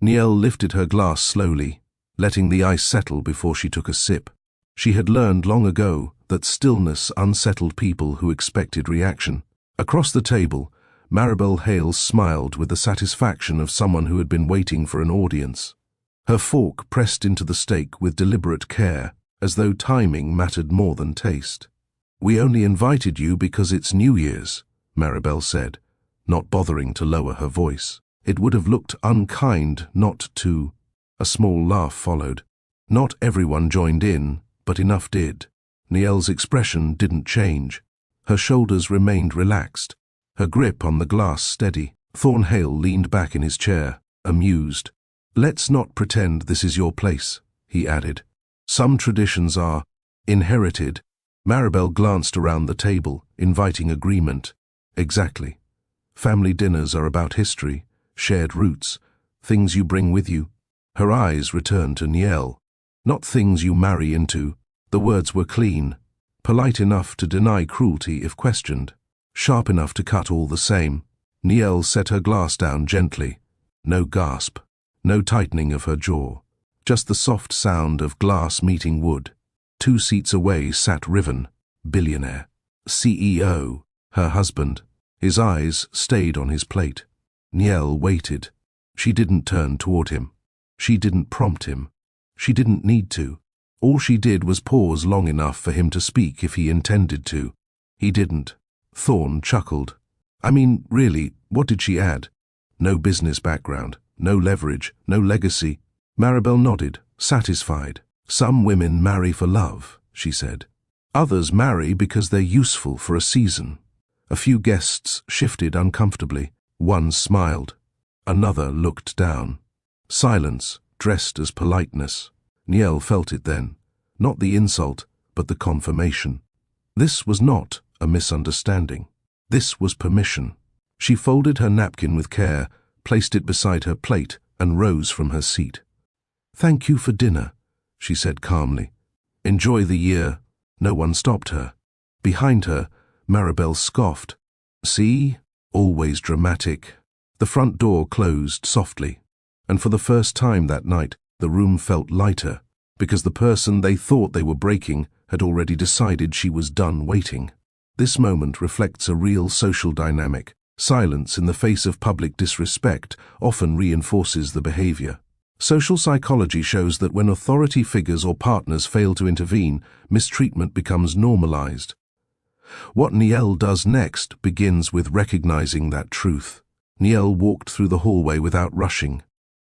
Niel lifted her glass slowly, letting the ice settle before she took a sip. She had learned long ago that stillness unsettled people who expected reaction. Across the table, Maribel Hales smiled with the satisfaction of someone who had been waiting for an audience. Her fork pressed into the steak with deliberate care, as though timing mattered more than taste. "We only invited you because it's New Year's," Maribel said, not bothering to lower her voice. It would have looked unkind not to. A small laugh followed. Not everyone joined in, but enough did. Niel's expression didn't change. Her shoulders remained relaxed, her grip on the glass steady. Thornhill leaned back in his chair, amused. "Let's not pretend this is your place," he added. "Some traditions are inherited." Maribel glanced around the table, inviting agreement. "Exactly. Family dinners are about history, shared roots, things you bring with you." Her eyes returned to Niel. "Not things you marry into." The words were clean, polite enough to deny cruelty if questioned, sharp enough to cut all the same. Niel set her glass down gently. No gasp, no tightening of her jaw, just the soft sound of glass meeting wood. 2 seats away sat Riven, billionaire, CEO, her husband. His eyes stayed on his plate. Niel waited. She didn't turn toward him. She didn't prompt him. She didn't need to. All she did was pause long enough for him to speak if he intended to. He didn't. Thorn chuckled. "I mean, really, what did she add? No business background, no leverage, no legacy." Maribel nodded, satisfied. "Some women marry for love," she said. "Others marry because they're useful for a season." A few guests shifted uncomfortably. One smiled. Another looked down. Silence, dressed as politeness. Niel felt it then. Not the insult, but the confirmation. This was not a misunderstanding. This was permission. She folded her napkin with care, placed it beside her plate, and rose from her seat. "Thank you for dinner," she said calmly. "Enjoy the year." No one stopped her. Behind her, Maribel scoffed. "See? Always dramatic." The front door closed softly, and for the first time that night, the room felt lighter, because the person they thought they were breaking had already decided she was done waiting. This moment reflects a real social dynamic. Silence in the face of public disrespect often reinforces the behavior. Social psychology shows that when authority figures or partners fail to intervene, mistreatment becomes normalized. What Niel does next begins with recognizing that truth. Niel walked through the hallway without rushing.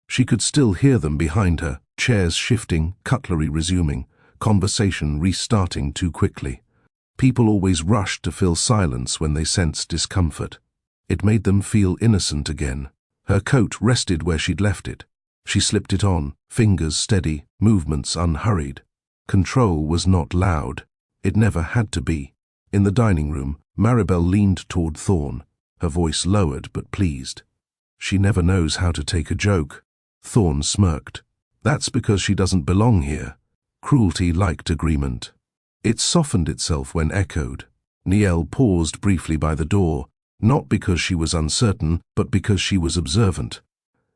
She could still hear them behind her, chairs shifting, cutlery resuming, conversation restarting too quickly. People always rushed to fill silence when they sensed discomfort. It made them feel innocent again. Her coat rested where she'd left it. She slipped it on, fingers steady, movements unhurried. Control was not loud. It never had to be. In the dining room, Maribel leaned toward Thorn, her voice lowered but pleased. "She never knows how to take a joke." Thorn smirked. "That's because she doesn't belong here." Cruelty liked agreement. It softened itself when echoed. Niel paused briefly by the door, not because she was uncertain, but because she was observant.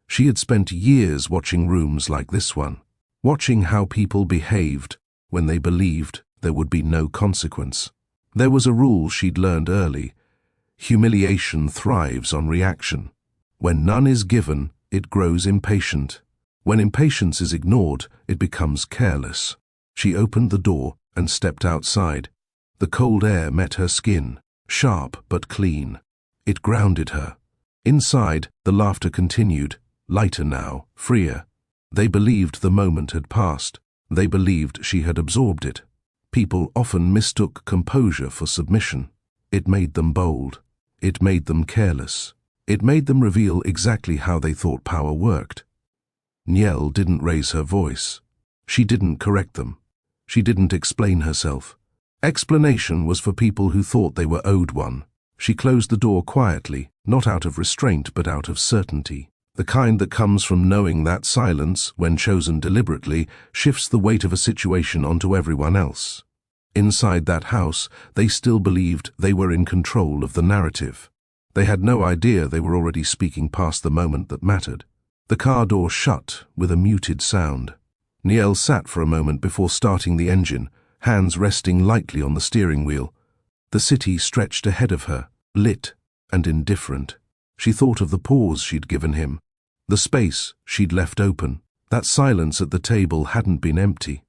She had spent years watching rooms like this one, watching how people behaved when they believed there would be no consequence. There was a rule she'd learned early. Humiliation thrives on reaction. When none is given, it grows impatient. When impatience is ignored, it becomes careless. She opened the door and stepped outside. The cold air met her skin, sharp but clean. It grounded her. Inside, the laughter continued, lighter now, freer. They believed the moment had passed. They believed she had absorbed it. People often mistook composure for submission. It made them bold. It made them careless. It made them reveal exactly how they thought power worked. Niel didn't raise her voice. She didn't correct them. She didn't explain herself. Explanation was for people who thought they were owed one. She closed the door quietly, not out of restraint but out of certainty. The kind that comes from knowing that silence, when chosen deliberately, shifts the weight of a situation onto everyone else. Inside that house, they still believed they were in control of the narrative. They had no idea they were already speaking past the moment that mattered. The car door shut with a muted sound. Niel sat for a moment before starting the engine, hands resting lightly on the steering wheel. The city stretched ahead of her, lit and indifferent. She thought of the pause she'd given him, the space she'd left open. That silence at the table hadn't been empty.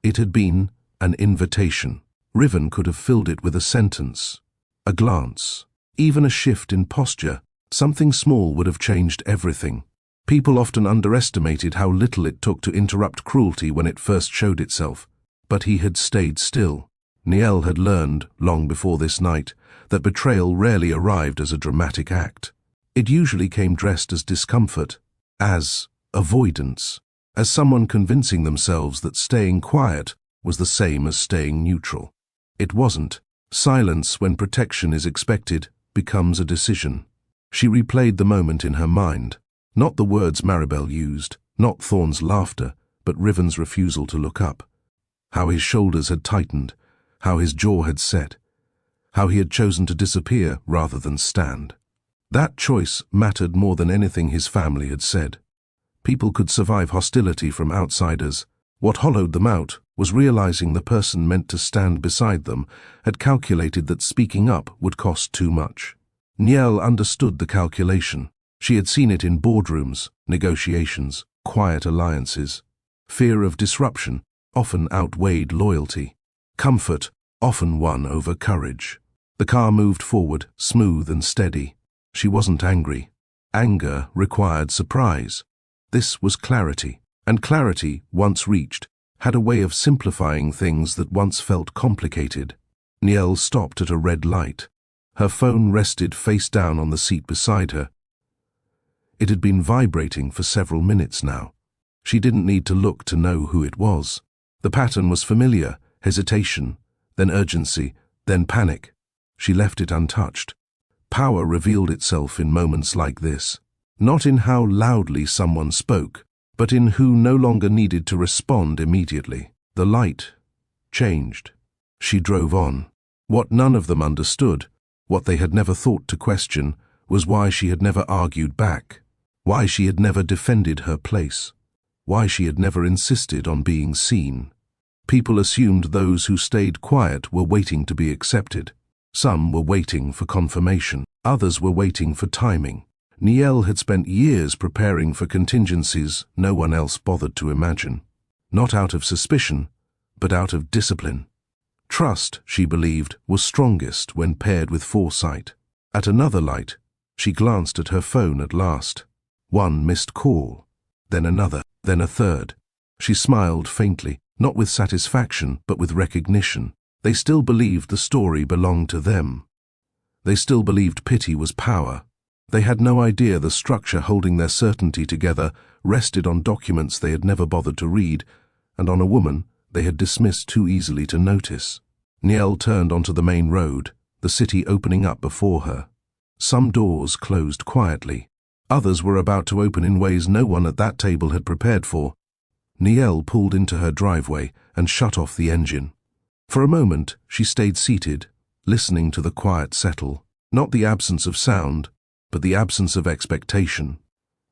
It had been an invitation. Riven could have filled it with a sentence, a glance, even a shift in posture. Something small would have changed everything. People often underestimated how little it took to interrupt cruelty when it first showed itself. But he had stayed still. Niel had learned, long before this night, that betrayal rarely arrived as a dramatic act. It usually came dressed as discomfort, as avoidance, as someone convincing themselves that staying quiet was the same as staying neutral. It wasn't. Silence, when protection is expected, becomes a decision. She replayed the moment in her mind. Not the words Maribel used, not Thorne's laughter, but Riven's refusal to look up. How his shoulders had tightened, how his jaw had set, how he had chosen to disappear rather than stand. That choice mattered more than anything his family had said. People could survive hostility from outsiders. What hollowed them out was realizing the person meant to stand beside them had calculated that speaking up would cost too much. Niel understood the calculation. She had seen it in boardrooms, negotiations, quiet alliances. Fear of disruption often outweighed loyalty. Comfort often won over courage. The car moved forward, smooth and steady. She wasn't angry. Anger required surprise. This was clarity, and clarity, once reached, had a way of simplifying things that once felt complicated. Niel stopped at a red light. Her phone rested face down on the seat beside her. It had been vibrating for several minutes now. She didn't need to look to know who it was. The pattern was familiar: hesitation, then urgency, then panic. She left it untouched. Power revealed itself in moments like this, not in how loudly someone spoke, but in who no longer needed to respond immediately. The light changed. She drove on. What none of them understood, what they had never thought to question, was why she had never argued back, why she had never defended her place, why she had never insisted on being seen. People assumed those who stayed quiet were waiting to be accepted. Some were waiting for confirmation. Others were waiting for timing. Niel had spent years preparing for contingencies no one else bothered to imagine. Not out of suspicion, but out of discipline. Trust, she believed, was strongest when paired with foresight. At another light, she glanced at her phone at last. One missed call, then another, then a third. She smiled faintly, not with satisfaction, but with recognition. They still believed the story belonged to them. They still believed pity was power. They had no idea the structure holding their certainty together rested on documents they had never bothered to read, and on a woman they had dismissed too easily to notice. Niel turned onto the main road, the city opening up before her. Some doors closed quietly. Others were about to open in ways no one at that table had prepared for. Niel pulled into her driveway and shut off the engine. For a moment, she stayed seated, listening to the quiet settle. Not the absence of sound, but the absence of expectation.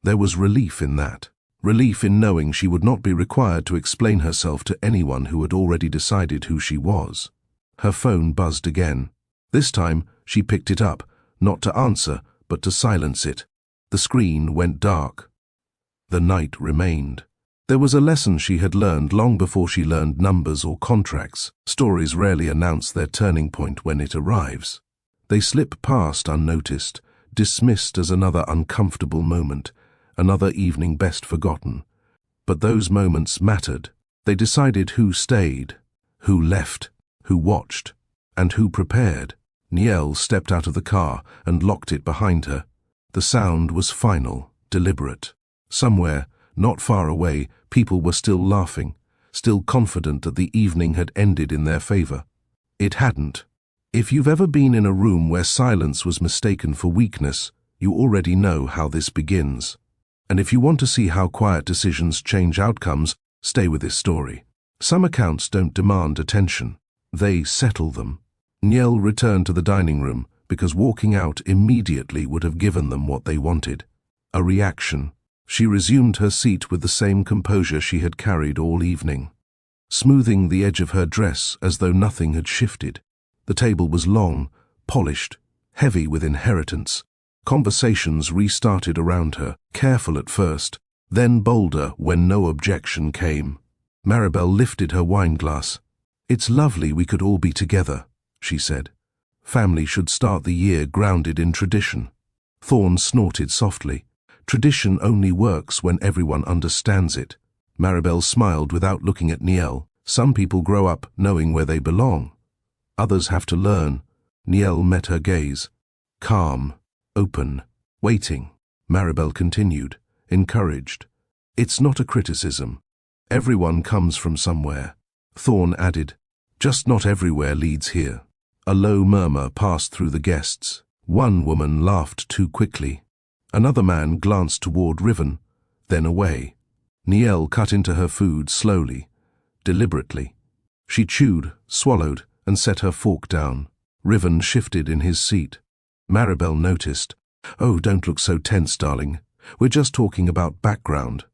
There was relief in that. Relief in knowing she would not be required to explain herself to anyone who had already decided who she was. Her phone buzzed again. This time, she picked it up, not to answer, but to silence it. The screen went dark. The night remained. There was a lesson she had learned long before she learned numbers or contracts. Stories rarely announce their turning point when it arrives. They slip past unnoticed, dismissed as another uncomfortable moment, another evening best forgotten. But those moments mattered. They decided who stayed, who left, who watched, and who prepared. Niel stepped out of the car and locked it behind her. The sound was final, deliberate. Somewhere, not far away, people were still laughing, still confident that the evening had ended in their favor. It hadn't. If you've ever been in a room where silence was mistaken for weakness, you already know how this begins. And if you want to see how quiet decisions change outcomes, stay with this story. Some accounts don't demand attention. They settle them. Niel returned to the dining room because walking out immediately would have given them what they wanted. A reaction. She resumed her seat with the same composure she had carried all evening, smoothing the edge of her dress as though nothing had shifted. The table was long, polished, heavy with inheritance. Conversations restarted around her, careful at first, then bolder when no objection came. Maribel lifted her wineglass. "It's lovely we could all be together," she said. "Family should start the year grounded in tradition." Thorne snorted softly. "Tradition only works when everyone understands it." Maribel smiled without looking at Niel. "Some people grow up knowing where they belong. Others have to learn." Niel met her gaze. Calm, open, waiting. Maribel continued, encouraged. "It's not a criticism. Everyone comes from somewhere." Thorne added, "Just not everywhere leads here." A low murmur passed through the guests. One woman laughed too quickly. Another man glanced toward Riven, then away. Niel cut into her food slowly, deliberately. She chewed, swallowed, and set her fork down. Riven shifted in his seat. Maribel noticed. "Oh, don't look so tense, darling. We're just talking about background.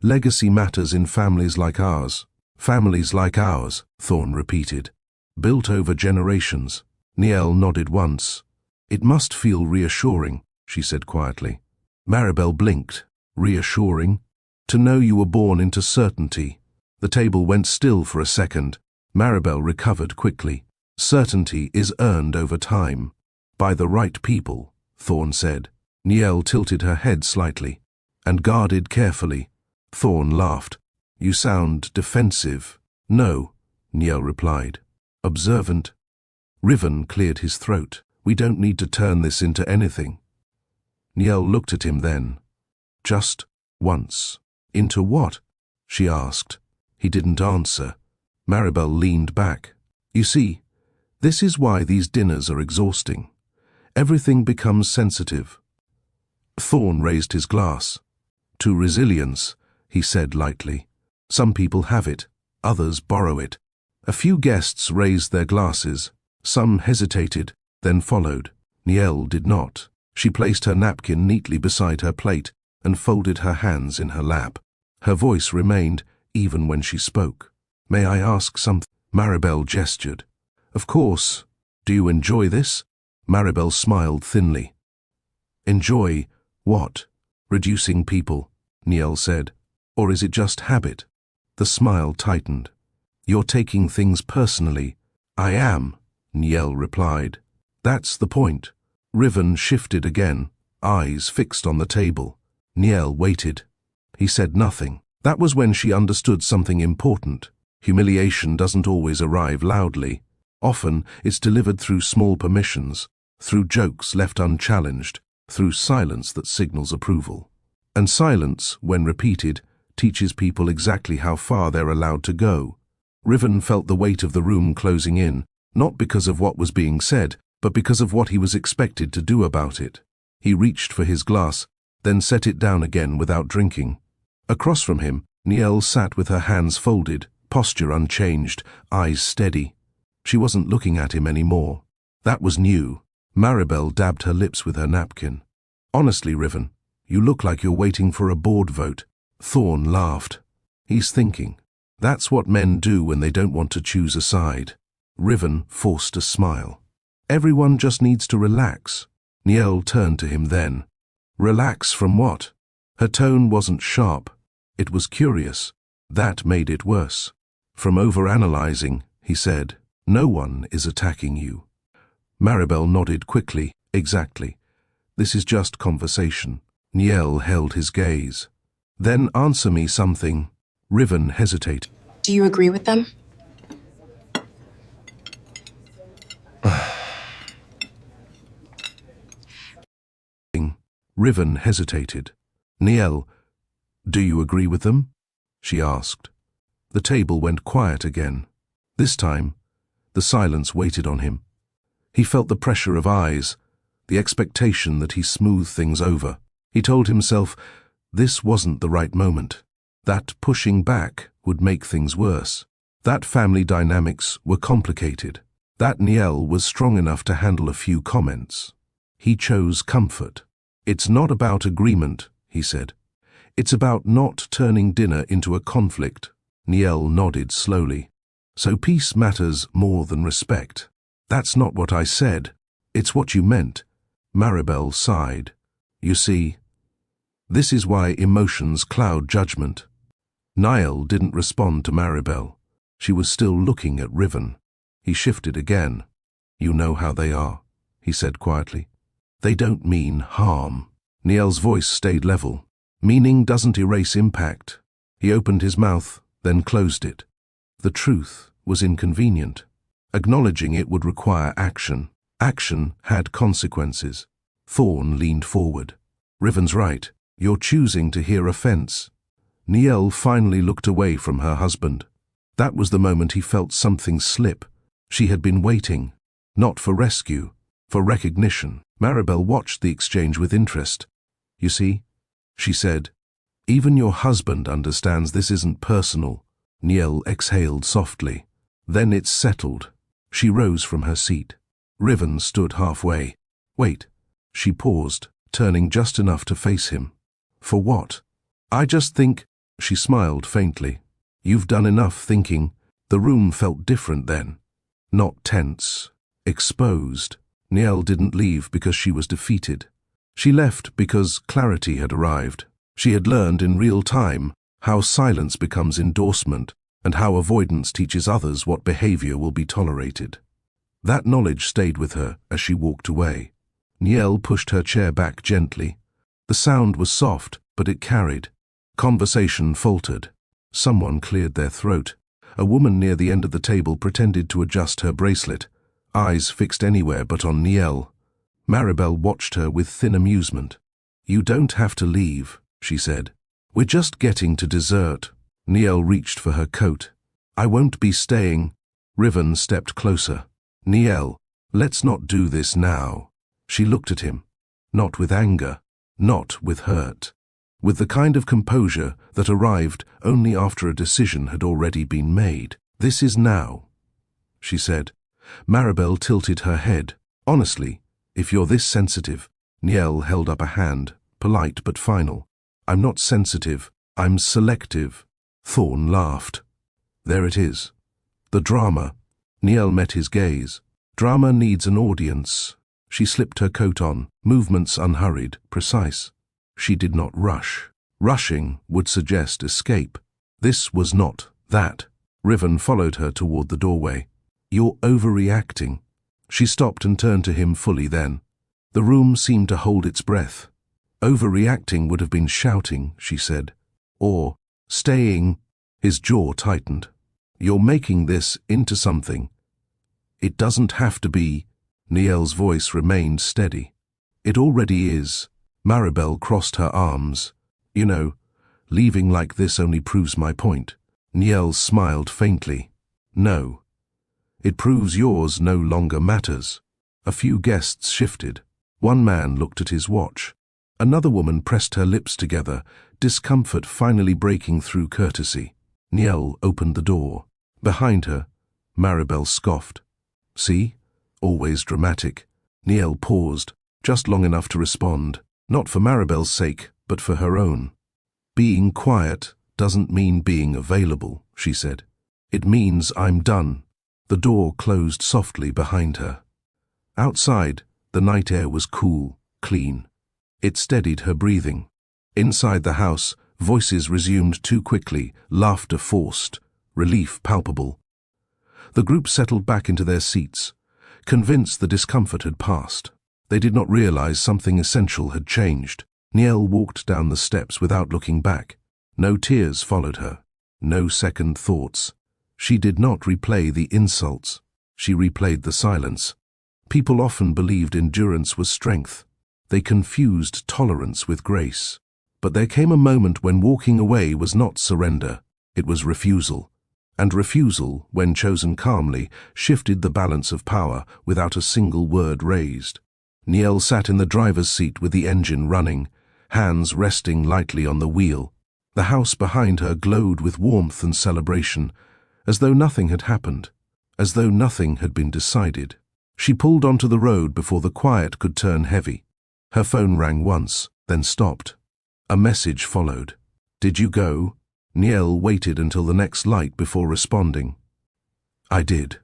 Legacy matters in families like ours." "Families like ours," Thorne repeated. "Built over generations." Niel nodded once. "It must feel reassuring," she said quietly. Maribel blinked. "Reassuring?" "To know you were born into certainty." The table went still for a second. Maribel recovered quickly. "Certainty is earned over time. By the right people," Thorne said. Niel tilted her head slightly. "And guarded carefully." Thorne laughed. "You sound defensive." "No," Niel replied. "Observant." Riven cleared his throat. "We don't need to turn this into anything." Niel looked at him then. "Just once." "Into what?" she asked. He didn't answer. Maribel leaned back. "You see, this is why these dinners are exhausting. Everything becomes sensitive." Thorne raised his glass. "To resilience," he said lightly. "Some people have it, others borrow it." A few guests raised their glasses. Some hesitated, then followed. Niel did not. She placed her napkin neatly beside her plate and folded her hands in her lap. Her voice remained even when she spoke. "May I ask something?" Maribel gestured. "Of course. Do you enjoy this?" Maribel smiled thinly. "Enjoy what?" "Reducing people," Niel said. "Or is it just habit?" The smile tightened. "You're taking things personally." "I am," Niel replied. "That's the point." Riven shifted again, eyes fixed on the table. Niel waited. He said nothing. That was when she understood something important. Humiliation doesn't always arrive loudly. Often it's delivered through small permissions, through jokes left unchallenged, through silence that signals approval. And silence, when repeated, teaches people exactly how far they're allowed to go. Riven felt the weight of the room closing in, not because of what was being said, but because of what he was expected to do about it. He reached for his glass, then set it down again without drinking. Across from him, Niel sat with her hands folded, posture unchanged, eyes steady. She wasn't looking at him anymore. That was new. Maribel dabbed her lips with her napkin. "Honestly, Riven, you look like you're waiting for a board vote." Thorne laughed. "He's thinking. That's what men do when they don't want to choose a side." Riven forced a smile. "Everyone just needs to relax." Niel turned to him then. "Relax from what?" Her tone wasn't sharp. It was curious. That made it worse. "From overanalyzing," he said. "No one is attacking you." Maribel nodded quickly. "Exactly. This is just conversation." Niel held his gaze. "Then answer me something." Riven hesitated. Do you agree with them? Riven hesitated. "Niel, do you agree with them?" she asked. The table went quiet again. This time, the silence waited on him. He felt the pressure of eyes, the expectation that he smooth things over. He told himself this wasn't the right moment, that pushing back would make things worse, that family dynamics were complicated, that Niel was strong enough to handle a few comments. He chose comfort. "It's not about agreement," he said. It's about not turning dinner into a conflict. Niall nodded slowly. So peace matters more than respect. That's not what I said. It's what you meant. Maribel sighed. You see, this is why emotions cloud judgment. Niall didn't respond to Maribel. She was still looking at Riven. He shifted again. You know how they are, he said quietly. They don't mean harm. Niall's voice stayed level. Meaning doesn't erase impact. He opened his mouth, then closed it. The truth was inconvenient. Acknowledging it would require action. Action had consequences. Thorne leaned forward. Riven's right. You're choosing to hear offense. Niall finally looked away from her husband. That was the moment he felt something slip. She had been waiting, not for rescue, for recognition. Maribel watched the exchange with interest. You see, she said, even your husband understands this isn't personal. Niall exhaled softly. Then it's settled. She rose from her seat. Riven stood halfway. Wait. She paused, turning just enough to face him. For what? I just think, she smiled faintly. You've done enough thinking. The room felt different then. Not tense. Exposed. Niall didn't leave because she was defeated. She left because clarity had arrived. She had learned in real time how silence becomes endorsement and how avoidance teaches others what behavior will be tolerated. That knowledge stayed with her as she walked away. Niall pushed her chair back gently. The sound was soft, but it carried. Conversation faltered. Someone cleared their throat. A woman near the end of the table pretended to adjust her bracelet, eyes fixed anywhere but on Niall. Maribel watched her with thin amusement. You don't have to leave, she said. We're just getting to dessert. Niall reached for her coat. I won't be staying. Riven stepped closer. Niall, let's not do this now. She looked at him. Not with anger, not with hurt. With the kind of composure that arrived only after a decision had already been made. This is now, she said. Maribel tilted her head. Honestly, if you're this sensitive, Niall held up a hand, polite but final. I'm not sensitive, I'm selective. Thorne laughed. There it is. The drama. Niall met his gaze. Drama needs an audience. She slipped her coat on, movements unhurried, precise. She did not rush. Rushing would suggest escape. This was not that. Riven followed her toward the doorway. You're overreacting. She stopped and turned to him fully then. The room seemed to hold its breath. Overreacting would have been shouting, she said. Or staying. His jaw tightened. You're making this into something. It doesn't have to be. Niall's voice remained steady. It already is. Maribel crossed her arms. You know, leaving like this only proves my point. Niall smiled faintly. No. It proves yours no longer matters. A few guests shifted. One man looked at his watch. Another woman pressed her lips together, discomfort finally breaking through courtesy. Niall opened the door. Behind her, Maribel scoffed. See? Always dramatic. Niall paused, just long enough to respond, not for Maribel's sake, but for her own. Being quiet doesn't mean being available, she said. It means I'm done. The door closed softly behind her. Outside, the night air was cool, clean. It steadied her breathing. Inside the house, voices resumed too quickly, laughter forced, relief palpable. The group settled back into their seats, convinced the discomfort had passed. They did not realize something essential had changed. Niall walked down the steps without looking back. No tears followed her, no second thoughts. She did not replay the insults. She replayed the silence. People often believed endurance was strength. They confused tolerance with grace. But there came a moment when walking away was not surrender, it was refusal. And refusal, when chosen calmly, shifted the balance of power without a single word raised. Niall sat in the driver's seat with the engine running, hands resting lightly on the wheel. The house behind her glowed with warmth and celebration, as though nothing had happened, as though nothing had been decided. She pulled onto the road before the quiet could turn heavy. Her phone rang once, then stopped. A message followed. Did you go? Niel waited until the next light before responding. I did.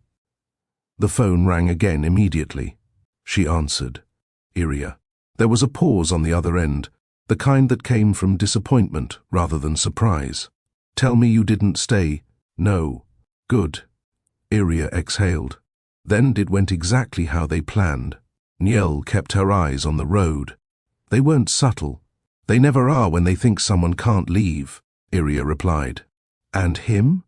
The phone rang again immediately. She answered. Iria. There was a pause on the other end, the kind that came from disappointment rather than surprise. Tell me you didn't stay. No. Good. Iria exhaled. Then it went exactly how they planned. Niel kept her eyes on the road. They weren't subtle. They never are when they think someone can't leave, Iria replied. And him?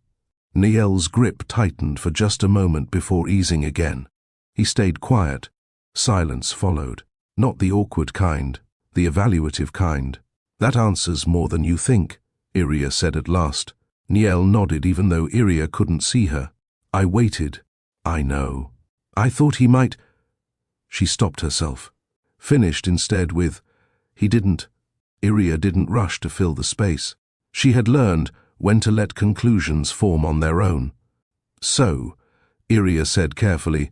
Niel's grip tightened for just a moment before easing again. He stayed quiet. Silence followed. Not the awkward kind, the evaluative kind. That answers more than you think, Iria said at last. Niel nodded even though Iria couldn't see her. I waited. I know. I thought he might. She stopped herself. Finished instead with, he didn't. Iria didn't rush to fill the space. She had learned when to let conclusions form on their own. So, Iria said carefully,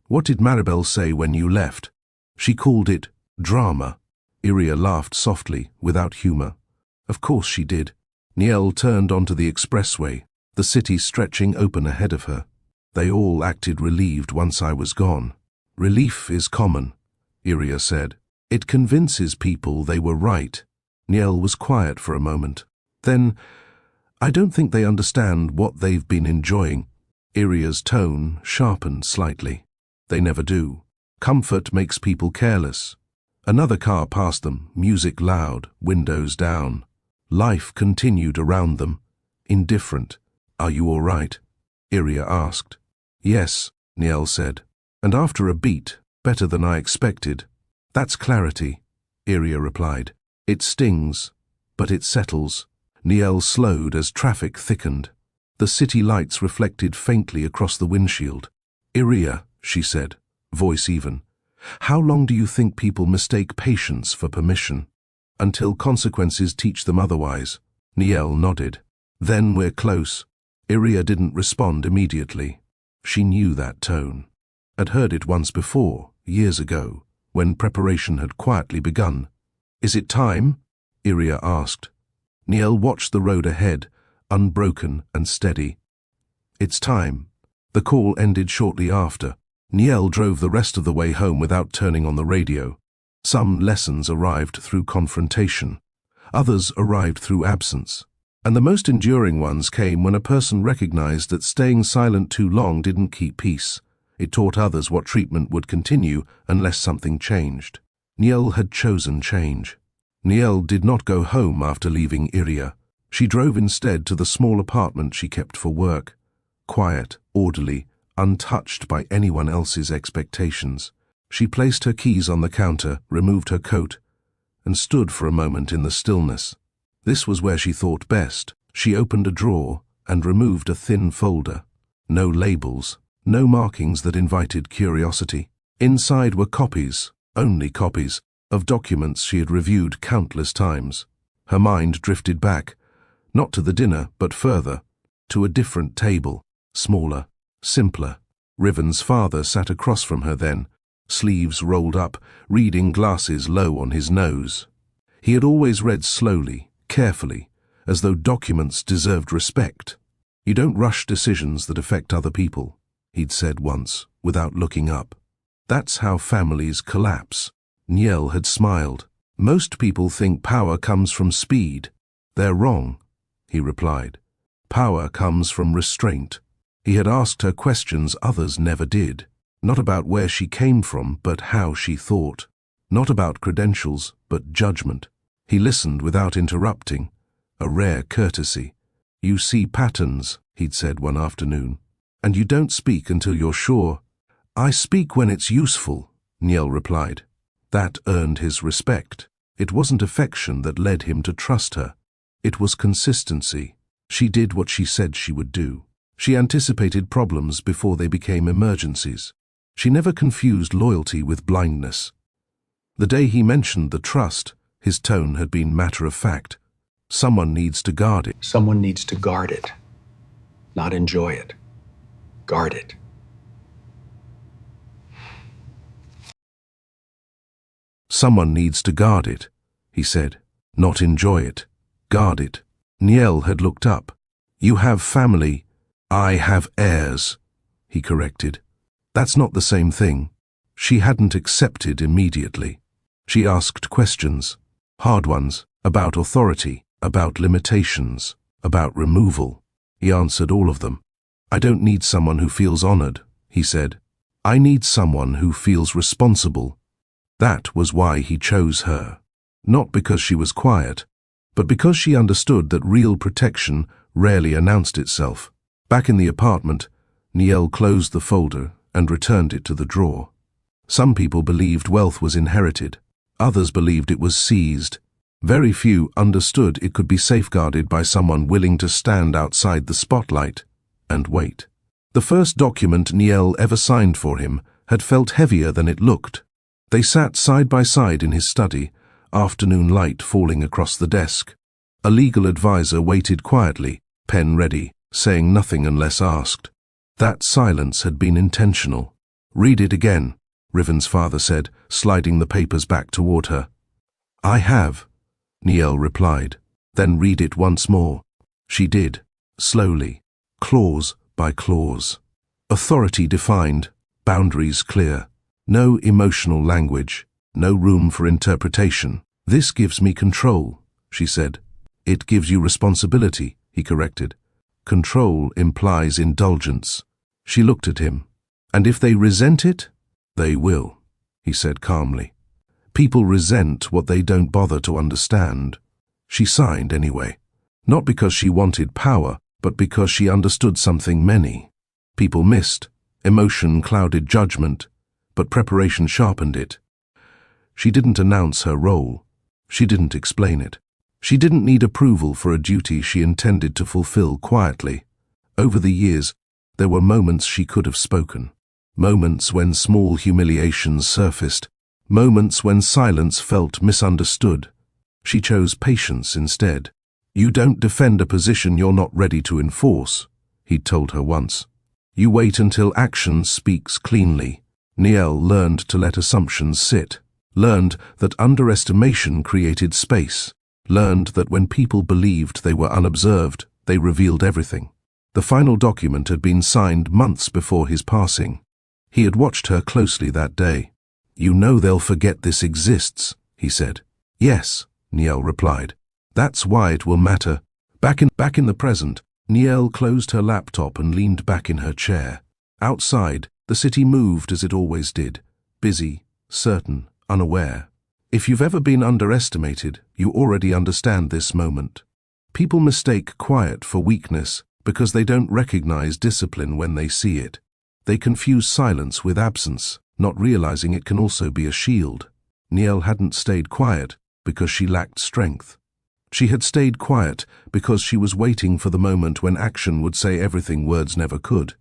what did Maribel say when you left? She called it drama. Iria laughed softly, without humor. Of course she did. Niel turned onto the expressway, the city stretching open ahead of her. They all acted relieved once I was gone. Relief is common, Iria said. It convinces people they were right. Niel was quiet for a moment. Then, I don't think they understand what they've been enjoying. Iria's tone sharpened slightly. They never do. Comfort makes people careless. Another car passed them, music loud, windows down. Life continued around them, indifferent. Are you all right? Iria asked. Yes, Niel said. And after a beat, better than I expected. That's clarity, Iria replied. It stings, but it settles. Niel slowed as traffic thickened. The city lights reflected faintly across the windshield. Iria, she said, voice even. How long do you think people mistake patience for permission? Until consequences teach them otherwise. Niel nodded. Then we're close. Iria didn't respond immediately. She knew that tone. Had heard it once before, years ago, when preparation had quietly begun. Is it time? Iria asked. Niel watched the road ahead, unbroken and steady. It's time. The call ended shortly after. Niel drove the rest of the way home without turning on the radio. Some lessons arrived through confrontation. Others arrived through absence. And the most enduring ones came when a person recognized that staying silent too long didn't keep peace. It taught others what treatment would continue unless something changed. Niel had chosen change. Niel did not go home after leaving Iria. She drove instead to the small apartment she kept for work. Quiet, orderly, untouched by anyone else's expectations. She placed her keys on the counter, removed her coat, and stood for a moment in the stillness. This was where she thought best. She opened a drawer and removed a thin folder. No labels, no markings that invited curiosity. Inside were copies, only copies, of documents she had reviewed countless times. Her mind drifted back, not to the dinner, but further, to a different table, smaller, simpler. Riven's father sat across from her then, sleeves rolled up, reading glasses low on his nose. He had always read slowly, carefully, as though documents deserved respect. You don't rush decisions that affect other people, he'd said once, without looking up. That's how families collapse. Niel had smiled. Most people think power comes from speed. They're wrong, he replied. Power comes from restraint. He had asked her questions others never did. Not about where she came from, but how she thought. Not about credentials, but judgment. He listened without interrupting, a rare courtesy. You see patterns, he'd said one afternoon, and you don't speak until you're sure. I speak when it's useful, Niel replied. That earned his respect. It wasn't affection that led him to trust her. It was consistency. She did what she said she would do. She anticipated problems before they became emergencies. She never confused loyalty with blindness. The day he mentioned the trust, his tone had been matter-of-fact. Someone needs to guard it. Someone needs to guard it, not enjoy it. Guard it. Someone needs to guard it, he said. Not enjoy it. Guard it. Niel had looked up. You have family. I have heirs, he corrected. That's not the same thing. She hadn't accepted immediately. She asked questions, hard ones, about authority, about limitations, about removal. He answered all of them. I don't need someone who feels honored, he said. I need someone who feels responsible. That was why he chose her. Not because she was quiet, but because she understood that real protection rarely announced itself. Back in the apartment, Niel closed the folder and returned it to the drawer. Some people believed wealth was inherited. Others believed it was seized. Very few understood it could be safeguarded by someone willing to stand outside the spotlight and wait. The first document Niel ever signed for him had felt heavier than it looked. They sat side by side in his study, afternoon light falling across the desk. A legal advisor waited quietly, pen ready, saying nothing unless asked. That silence had been intentional. Read it again, Riven's father said, sliding the papers back toward her. I have, Niel replied. Then read it once more. She did, slowly, clause by clause. Authority defined, boundaries clear. No emotional language, no room for interpretation. This gives me control, she said. It gives you responsibility, he corrected. Control implies indulgence. She looked at him. And if they resent it, they will, he said calmly. People resent what they don't bother to understand. She signed anyway. Not because she wanted power, but because she understood something many people missed. Emotion clouded judgment, but preparation sharpened it. She didn't announce her role. She didn't explain it. She didn't need approval for a duty she intended to fulfill quietly. Over the years, there were moments she could have spoken. Moments when small humiliations surfaced. Moments when silence felt misunderstood. She chose patience instead. You don't defend a position you're not ready to enforce, he'd told her once. You wait until action speaks cleanly. Niel learned to let assumptions sit. Learned that underestimation created space. Learned that when people believed they were unobserved, they revealed everything. The final document had been signed months before his passing. He had watched her closely that day. You know they'll forget this exists, he said. Yes, Niel replied. That's why it will matter. Back in the present, Niel closed her laptop and leaned back in her chair. Outside, the city moved as it always did. Busy, certain, unaware. If you've ever been underestimated, you already understand this moment. People mistake quiet for weakness because they don't recognize discipline when they see it. They confuse silence with absence, not realizing it can also be a shield. Niel hadn't stayed quiet because she lacked strength. She had stayed quiet because she was waiting for the moment when action would say everything words never could.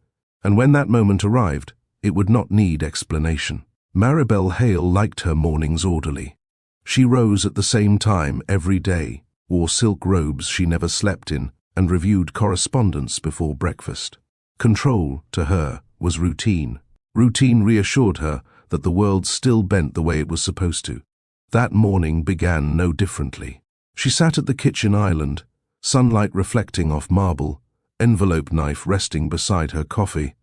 And when that moment arrived, it would not need explanation. Maribel Hale liked her mornings orderly. She rose at the same time every day, wore silk robes she never slept in, and reviewed correspondence before breakfast. Control, to her, was routine. Routine reassured her that the world still bent the way it was supposed to. That morning began no differently. She sat at the kitchen island, sunlight reflecting off marble, envelope knife resting beside her coffee.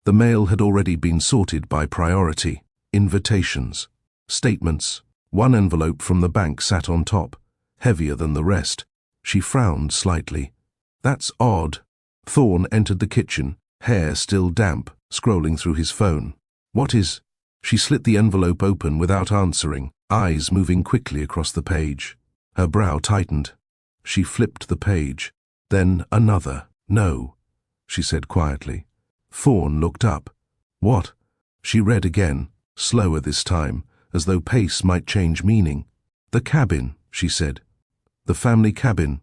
The mail had already been sorted by priority. Invitations, statements. One envelope from the bank sat on top, heavier than the rest. She frowned slightly. That's odd. Thorne entered the kitchen, hair still damp, scrolling through his phone. What is? She slit the envelope open without answering, eyes moving quickly across the page. Her brow tightened. She flipped the page. Then another. No, she said quietly. Thorne looked up. What? She read again, slower this time, as though pace might change meaning. The cabin, she said. The family cabin.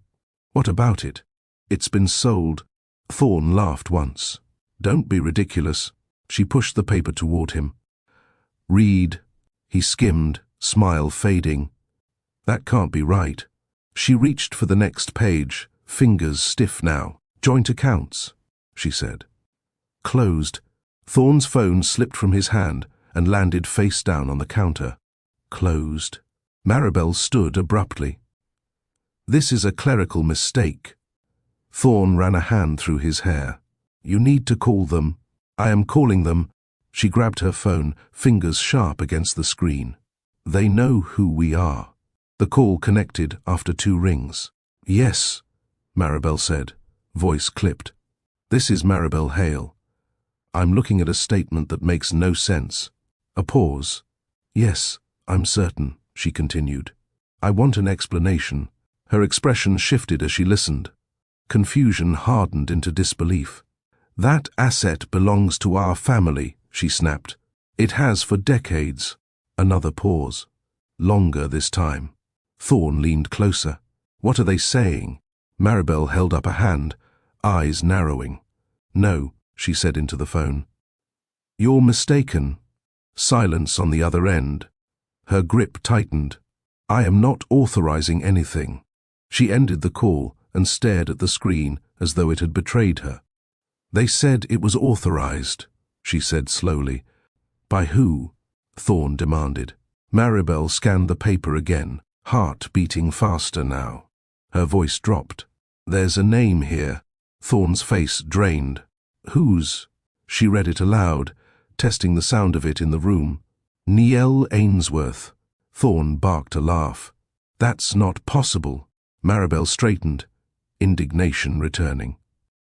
What about it? It's been sold. Thorne laughed once. Don't be ridiculous. She pushed the paper toward him. Read. He skimmed, smile fading. That can't be right. She reached for the next page, fingers stiff now. Joint accounts, she said. Closed. Thorne's phone slipped from his hand and landed face down on the counter. Closed. Maribel stood abruptly. This is a clerical mistake, Thorne ran a hand through his hair. You need to call them. I am calling them. She grabbed her phone, fingers sharp against the screen. They know who we are. The call connected after 2 rings. Yes, Maribel said, voice clipped. This is Maribel Hale. I'm looking at a statement that makes no sense. A pause. Yes, I'm certain, she continued. I want an explanation. Her expression shifted as she listened. Confusion hardened into disbelief. That asset belongs to our family, she snapped. It has for decades. Another pause. Longer this time. Thorne leaned closer. What are they saying? Maribel held up a hand, eyes narrowing. No, she said into the phone. You're mistaken. Silence on the other end. Her grip tightened. I am not authorizing anything. She ended the call and stared at the screen as though it had betrayed her. They said it was authorized, she said slowly. By who? Thorne demanded. Maribel scanned the paper again, heart beating faster now. Her voice dropped. There's a name here. Thorne's face drained. Whose? She read it aloud, testing the sound of it in the room. Niall Ainsworth. Thorne barked a laugh. That's not possible. Maribel straightened, indignation returning.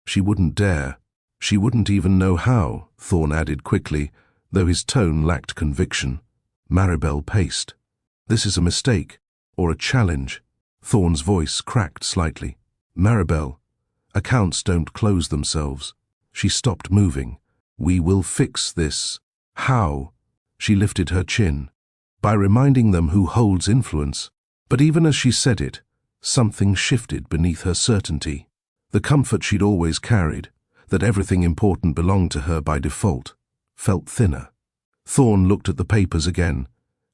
She wouldn't dare. She wouldn't even know how, Thorne added quickly, though his tone lacked conviction. Maribel paced. This is a mistake, or a challenge. Thorne's voice cracked slightly. Maribel, accounts don't close themselves. She stopped moving. We will fix this. How? She lifted her chin. By reminding them who holds influence. But even as she said it, something shifted beneath her certainty. The comfort she'd always carried, that everything important belonged to her by default, felt thinner. Thorne looked at the papers again,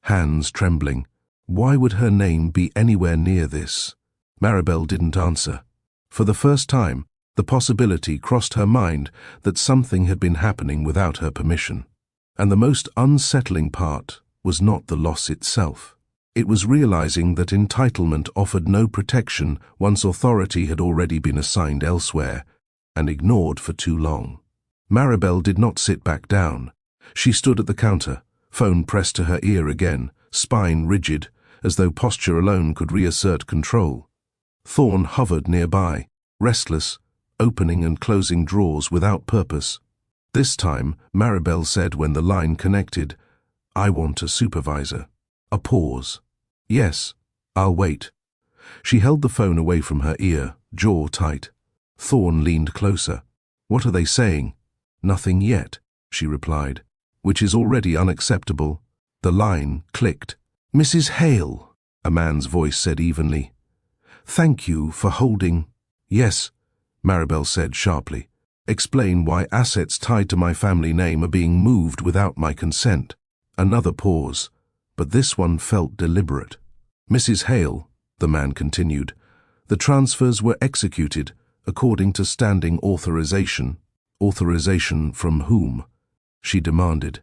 hands trembling. Why would her name be anywhere near this? Maribel didn't answer. For the first time, the possibility crossed her mind that something had been happening without her permission. And the most unsettling part was not the loss itself. It was realizing that entitlement offered no protection once authority had already been assigned elsewhere and ignored for too long. Maribel did not sit back down. She stood at the counter, phone pressed to her ear again, spine rigid, as though posture alone could reassert control. Thorne hovered nearby, restless, opening and closing drawers without purpose. This time, Maribel said when the line connected, I want a supervisor. A pause. Yes, I'll wait. She held the phone away from her ear, jaw tight. Thorne leaned closer. What are they saying? Nothing yet, she replied, which is already unacceptable. The line clicked. Mrs. Hale, a man's voice said evenly. Thank you for holding. Yes, Maribel said sharply. Explain why assets tied to my family name are being moved without my consent. Another pause, but this one felt deliberate. Mrs. Hale, the man continued, the transfers were executed according to standing authorization. Authorization from whom? She demanded.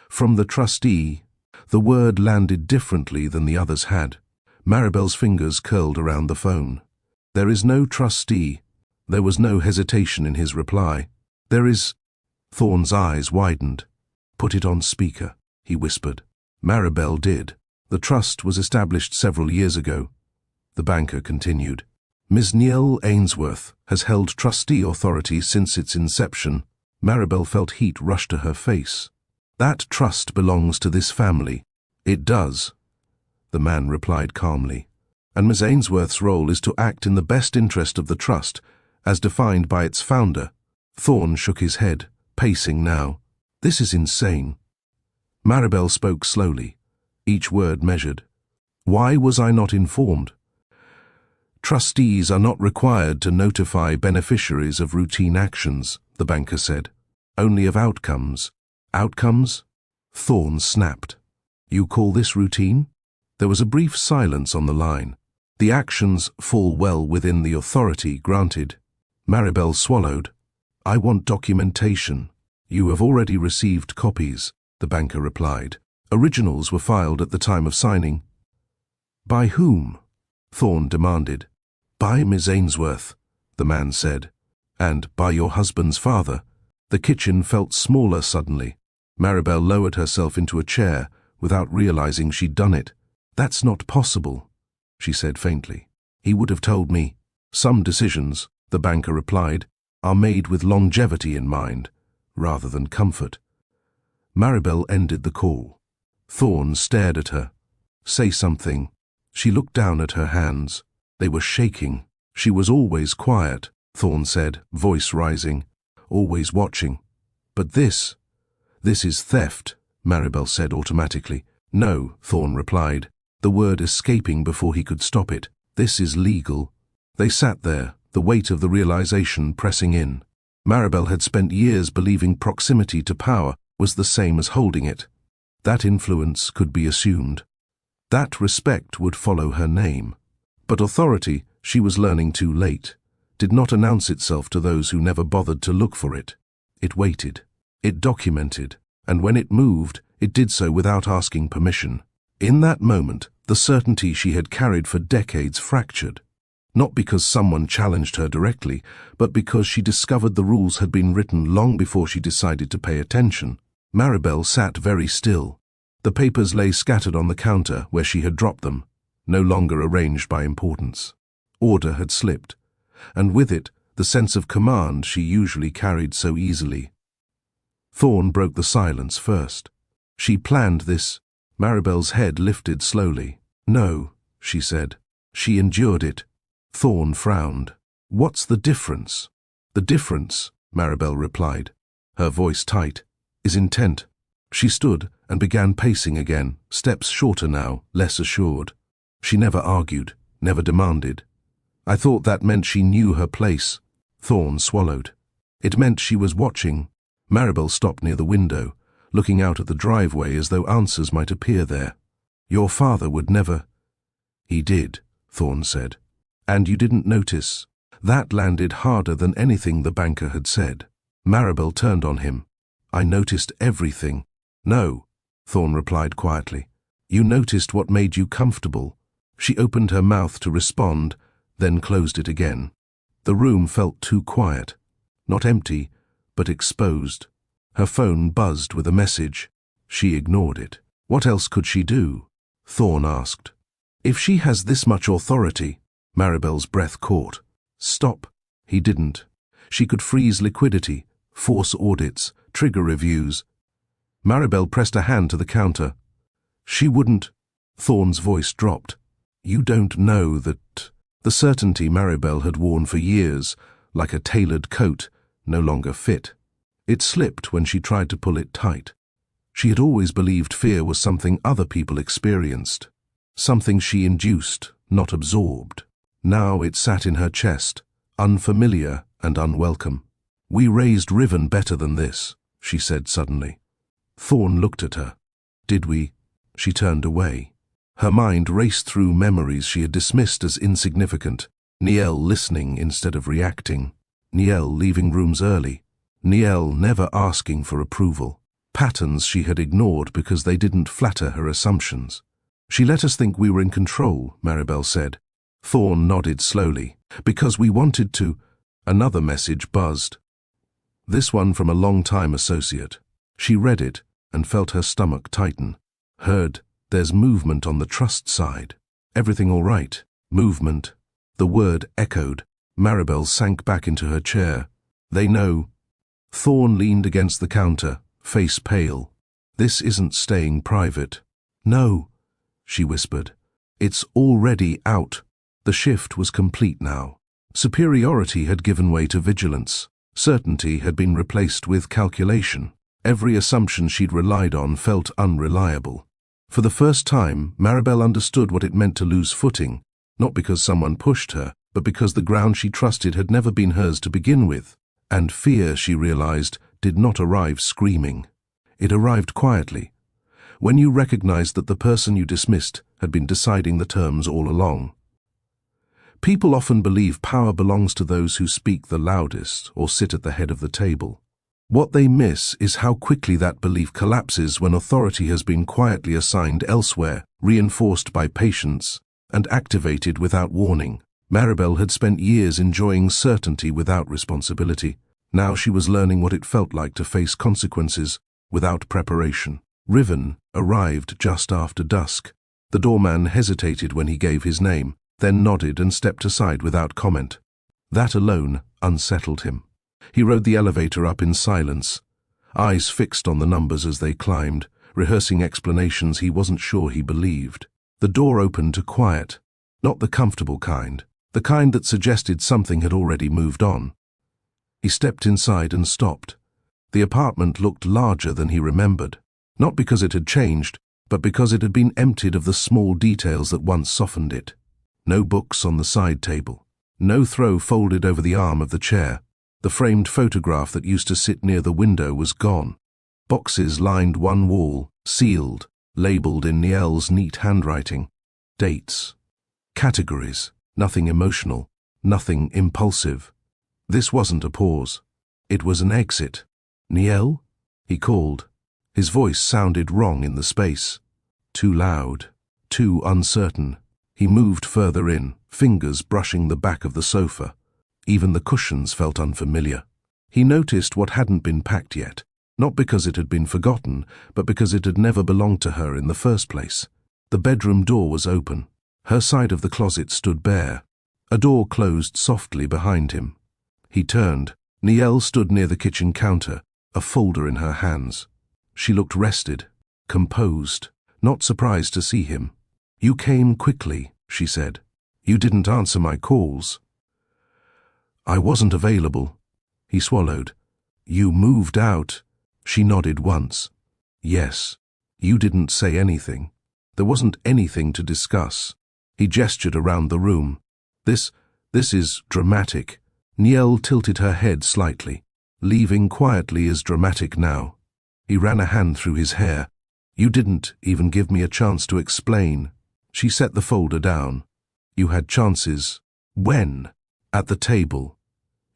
From the trustee. The word landed differently than the others had. Maribel's fingers curled around the phone. There is no trustee. There was no hesitation in his reply. There is... Thorne's eyes widened. Put it on speaker, he whispered. Maribel did. The trust was established several years ago. The banker continued. Ms. Niall Ainsworth has held trustee authority since its inception. Maribel felt heat rush to her face. That trust belongs to this family. It does, the man replied calmly. And Ms. Ainsworth's role is to act in the best interest of the trust, as defined by its founder. Thorne shook his head, pacing now. This is insane. Maribel spoke slowly, each word measured. Why was I not informed? Trustees are not required to notify beneficiaries of routine actions, the banker said. Only of outcomes. Outcomes? Thorne snapped. You call this routine? There was a brief silence on the line. The actions fall well within the authority granted. Maribel swallowed. I want documentation. You have already received copies, the banker replied. Originals were filed at the time of signing. By whom? Thorne demanded. By Ms. Ainsworth, the man said. And by your husband's father. The kitchen felt smaller suddenly. Maribel lowered herself into a chair without realizing she'd done it. That's not possible, she said faintly. He would have told me. Some decisions, the banker replied, are made with longevity in mind, rather than comfort. Maribel ended the call. Thorne stared at her. Say something. She looked down at her hands. They were shaking. She was always quiet, Thorne said, voice rising, always watching. But this is theft, Maribel said automatically. No, Thorne replied, the word escaping before he could stop it. This is legal. They sat there, the weight of the realization pressing in. Maribel had spent years believing proximity to power was the same as holding it. That influence could be assumed. That respect would follow her name. But authority, she was learning too late, did not announce itself to those who never bothered to look for it. It waited. It documented. And when it moved, it did so without asking permission. In that moment, the certainty she had carried for decades fractured. Not because someone challenged her directly, but because she discovered the rules had been written long before she decided to pay attention. Maribel sat very still. The papers lay scattered on the counter where she had dropped them, no longer arranged by importance. Order had slipped, and with it, the sense of command she usually carried so easily. Thorne broke the silence first. She planned this. Maribel's head lifted slowly. No, she said. She endured it. Thorne frowned. What's the difference? The difference, Maribel replied, her voice tight, is intent. She stood and began pacing again, steps shorter now, less assured. She never argued, never demanded. I thought that meant she knew her place. Thorne swallowed. It meant she was watching. Maribel stopped near the window, looking out at the driveway as though answers might appear there. Your father would never. He did, Thorne said. And you didn't notice. That landed harder than anything the banker had said. Maribel turned on him. I noticed everything. No, Thorne replied quietly. You noticed what made you comfortable. She opened her mouth to respond, then closed it again. The room felt too quiet. Not empty, but exposed. Her phone buzzed with a message. She ignored it. What else could she do? Thorne asked. If she has this much authority, Maribel's breath caught. Stop. He didn't. She could freeze liquidity, force audits, trigger reviews. Maribel pressed a hand to the counter. She wouldn't. Thorne's voice dropped. You don't know that. The certainty Maribel had worn for years, like a tailored coat, no longer fit. It slipped when she tried to pull it tight. She had always believed fear was something other people experienced, something she induced, not absorbed. Now it sat in her chest, unfamiliar and unwelcome. We raised Riven better than this, she said suddenly. Thorne looked at her. Did we? She turned away. Her mind raced through memories she had dismissed as insignificant. Niel listening instead of reacting. Niel leaving rooms early. Niel never asking for approval. Patterns she had ignored because they didn't flatter her assumptions. She let us think we were in control, Maribel said. Thorne nodded slowly. Because we wanted to. Another message buzzed. This one from a long-time associate. She read it and felt her stomach tighten. Heard, there's movement on the trust side. Everything all right? Movement. The word echoed. Maribel sank back into her chair. They know. Thorne leaned against the counter, face pale. This isn't staying private. No, she whispered. It's already out. The shift was complete now. Superiority had given way to vigilance. Certainty had been replaced with calculation. Every assumption she'd relied on felt unreliable. For the first time, Maribel understood what it meant to lose footing, not because someone pushed her, but because the ground she trusted had never been hers to begin with. And fear, she realized, did not arrive screaming. It arrived quietly, when you recognized that the person you dismissed had been deciding the terms all along. People often believe power belongs to those who speak the loudest or sit at the head of the table. What they miss is how quickly that belief collapses when authority has been quietly assigned elsewhere, reinforced by patience, and activated without warning. Maribel had spent years enjoying certainty without responsibility. Now she was learning what it felt like to face consequences without preparation. Riven arrived just after dusk. The doorman hesitated when he gave his name, then nodded and stepped aside without comment. That alone unsettled him. He rode the elevator up in silence, eyes fixed on the numbers as they climbed, rehearsing explanations he wasn't sure he believed. The door opened to quiet, not the comfortable kind, the kind that suggested something had already moved on. He stepped inside and stopped. The apartment looked larger than he remembered, not because it had changed, but because it had been emptied of the small details that once softened it. No books on the side table, no throw folded over the arm of the chair. The framed photograph that used to sit near the window was gone. Boxes lined one wall, sealed, labeled in Nielle's neat handwriting. Dates. Categories. Nothing emotional, nothing impulsive. This wasn't a pause. It was an exit. "Nielle?" he called. His voice sounded wrong in the space. Too loud, too uncertain. He moved further in, fingers brushing the back of the sofa. Even the cushions felt unfamiliar. He noticed what hadn't been packed yet, not because it had been forgotten, but because it had never belonged to her in the first place. The bedroom door was open. Her side of the closet stood bare. A door closed softly behind him. He turned. Nielle stood near the kitchen counter, a folder in her hands. She looked rested, composed, not surprised to see him. "You came quickly," she said. "You didn't answer my calls." "I wasn't available." He swallowed. "You moved out." She nodded once. "Yes. You didn't say anything. There wasn't anything to discuss." He gestured around the room. This is dramatic." Nielle tilted her head slightly. "Leaving quietly is dramatic now." He ran a hand through his hair. "You didn't even give me a chance to explain." She set the folder down. "You had chances." "When?" "At the table.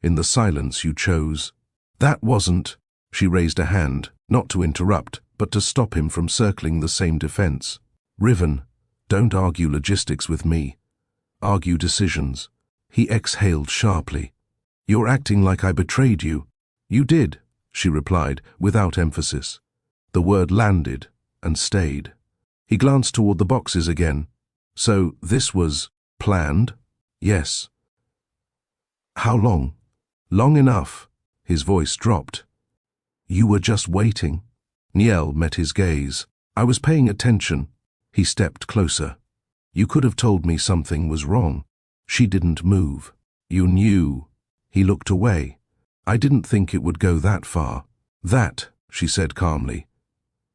In the silence you chose." "That wasn't—" She raised a hand, not to interrupt, but to stop him from circling the same defense. "Riven, don't argue logistics with me. Argue decisions." He exhaled sharply. "You're acting like I betrayed you." "You did," she replied, without emphasis. The word landed and stayed. He glanced toward the boxes again. "So this was planned?" "Yes." "How long?" "Long enough." His voice dropped. "You were just waiting?" Nielle met his gaze. "I was paying attention." He stepped closer. "You could have told me something was wrong." She didn't move. "You knew." He looked away. "I didn't think it would go that far." "That," she said calmly,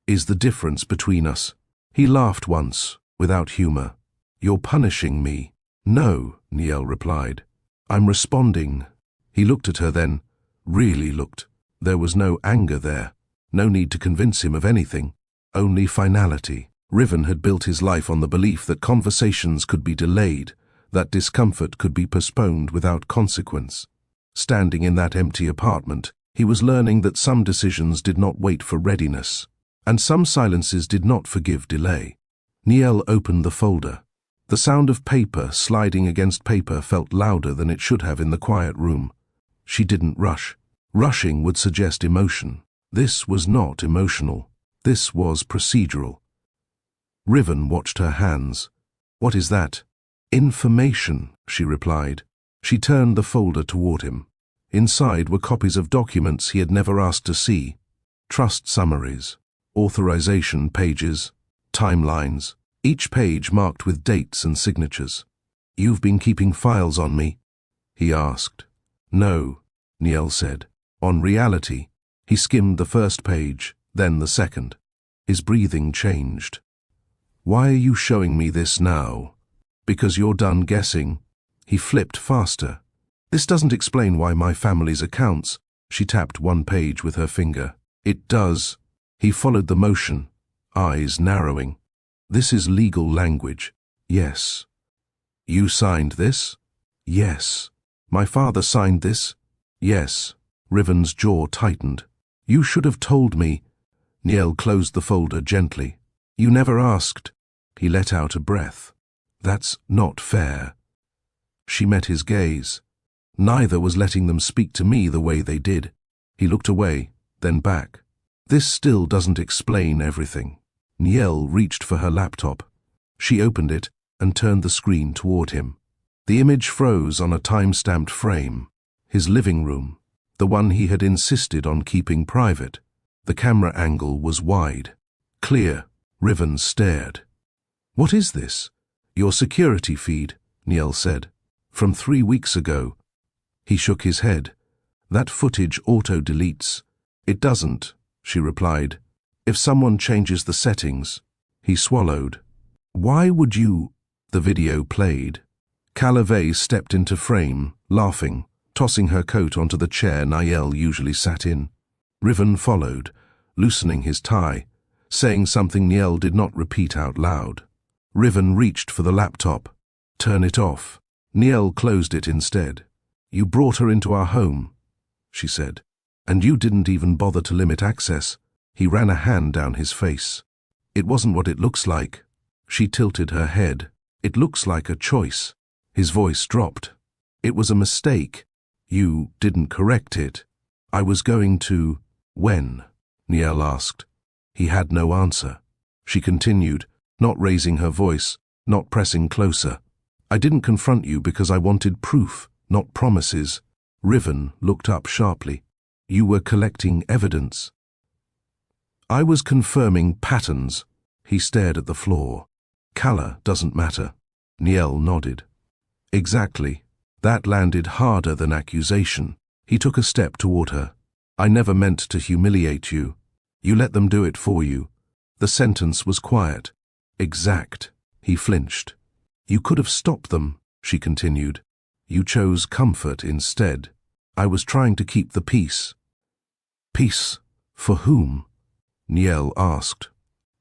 "is the difference between us." He laughed once, without humor. "You're punishing me." "No," Nielle replied. "I'm responding." He looked at her then, really looked. There was no anger there, no need to convince him of anything, only finality. Riven had built his life on the belief that conversations could be delayed, that discomfort could be postponed without consequence. Standing in that empty apartment, he was learning that some decisions did not wait for readiness, and some silences did not forgive delay. Nielle opened the folder. The sound of paper sliding against paper felt louder than it should have in the quiet room. She didn't rush. Rushing would suggest emotion. This was not emotional. This was procedural. Riven watched her hands. "What is that?" "Information," she replied. She turned the folder toward him. Inside were copies of documents he had never asked to see. Trust summaries, authorization pages, timelines, each page marked with dates and signatures. "You've been keeping files on me?" he asked. "No," Nielle said. "On reality." He skimmed the first page, then the second. His breathing changed. "Why are you showing me this now?" "Because you're done guessing." He flipped faster. "This doesn't explain why my family's accounts." She tapped one page with her finger. "It does." He followed the motion, eyes narrowing. "This is legal language." "Yes." "You signed this?" "Yes." "My father signed this?" "Yes." Riven's jaw tightened. "You should have told me." Nielle closed the folder gently. "You never asked." He let out a breath. "That's not fair." She met his gaze. Neither was letting them speak to me the way they did. He looked away, then back. This still doesn't explain everything. Niel reached for her laptop. She opened it and turned the screen toward him. The image froze on a time-stamped frame. His living room, the one he had insisted on keeping private. The camera angle was wide. Clear. Riven stared. "What is this?" "Your security feed," Niel said. "From 3 weeks ago." He shook his head. "That footage auto-deletes." "It doesn't," she replied. "If someone changes the settings." He swallowed. "Why would you—" The video played. Calavey stepped into frame, laughing, tossing her coat onto the chair Niel usually sat in. Riven followed, loosening his tie, saying something Niel did not repeat out loud. Riven reached for the laptop. "Turn it off." Niel closed it instead. "You brought her into our home," she said, "and you didn't even bother to limit access." He ran a hand down his face. "It wasn't what it looks like." She tilted her head. "It looks like a choice." His voice dropped. "It was a mistake. You didn't correct it." "I was going to—" "When?" Niel asked. He had no answer. She continued, not raising her voice, not pressing closer. "I didn't confront you because I wanted proof, not promises." Riven looked up sharply. "You were collecting evidence." "I was confirming patterns." He stared at the floor. "Color doesn't matter." Niel nodded. "Exactly." That landed harder than accusation. He took a step toward her. "I never meant to humiliate you. You let them do it for you." The sentence was quiet. Exact. He flinched. "You could have stopped them," she continued. "You chose comfort instead. I was trying to keep the peace." "Peace? For whom?" Niel asked.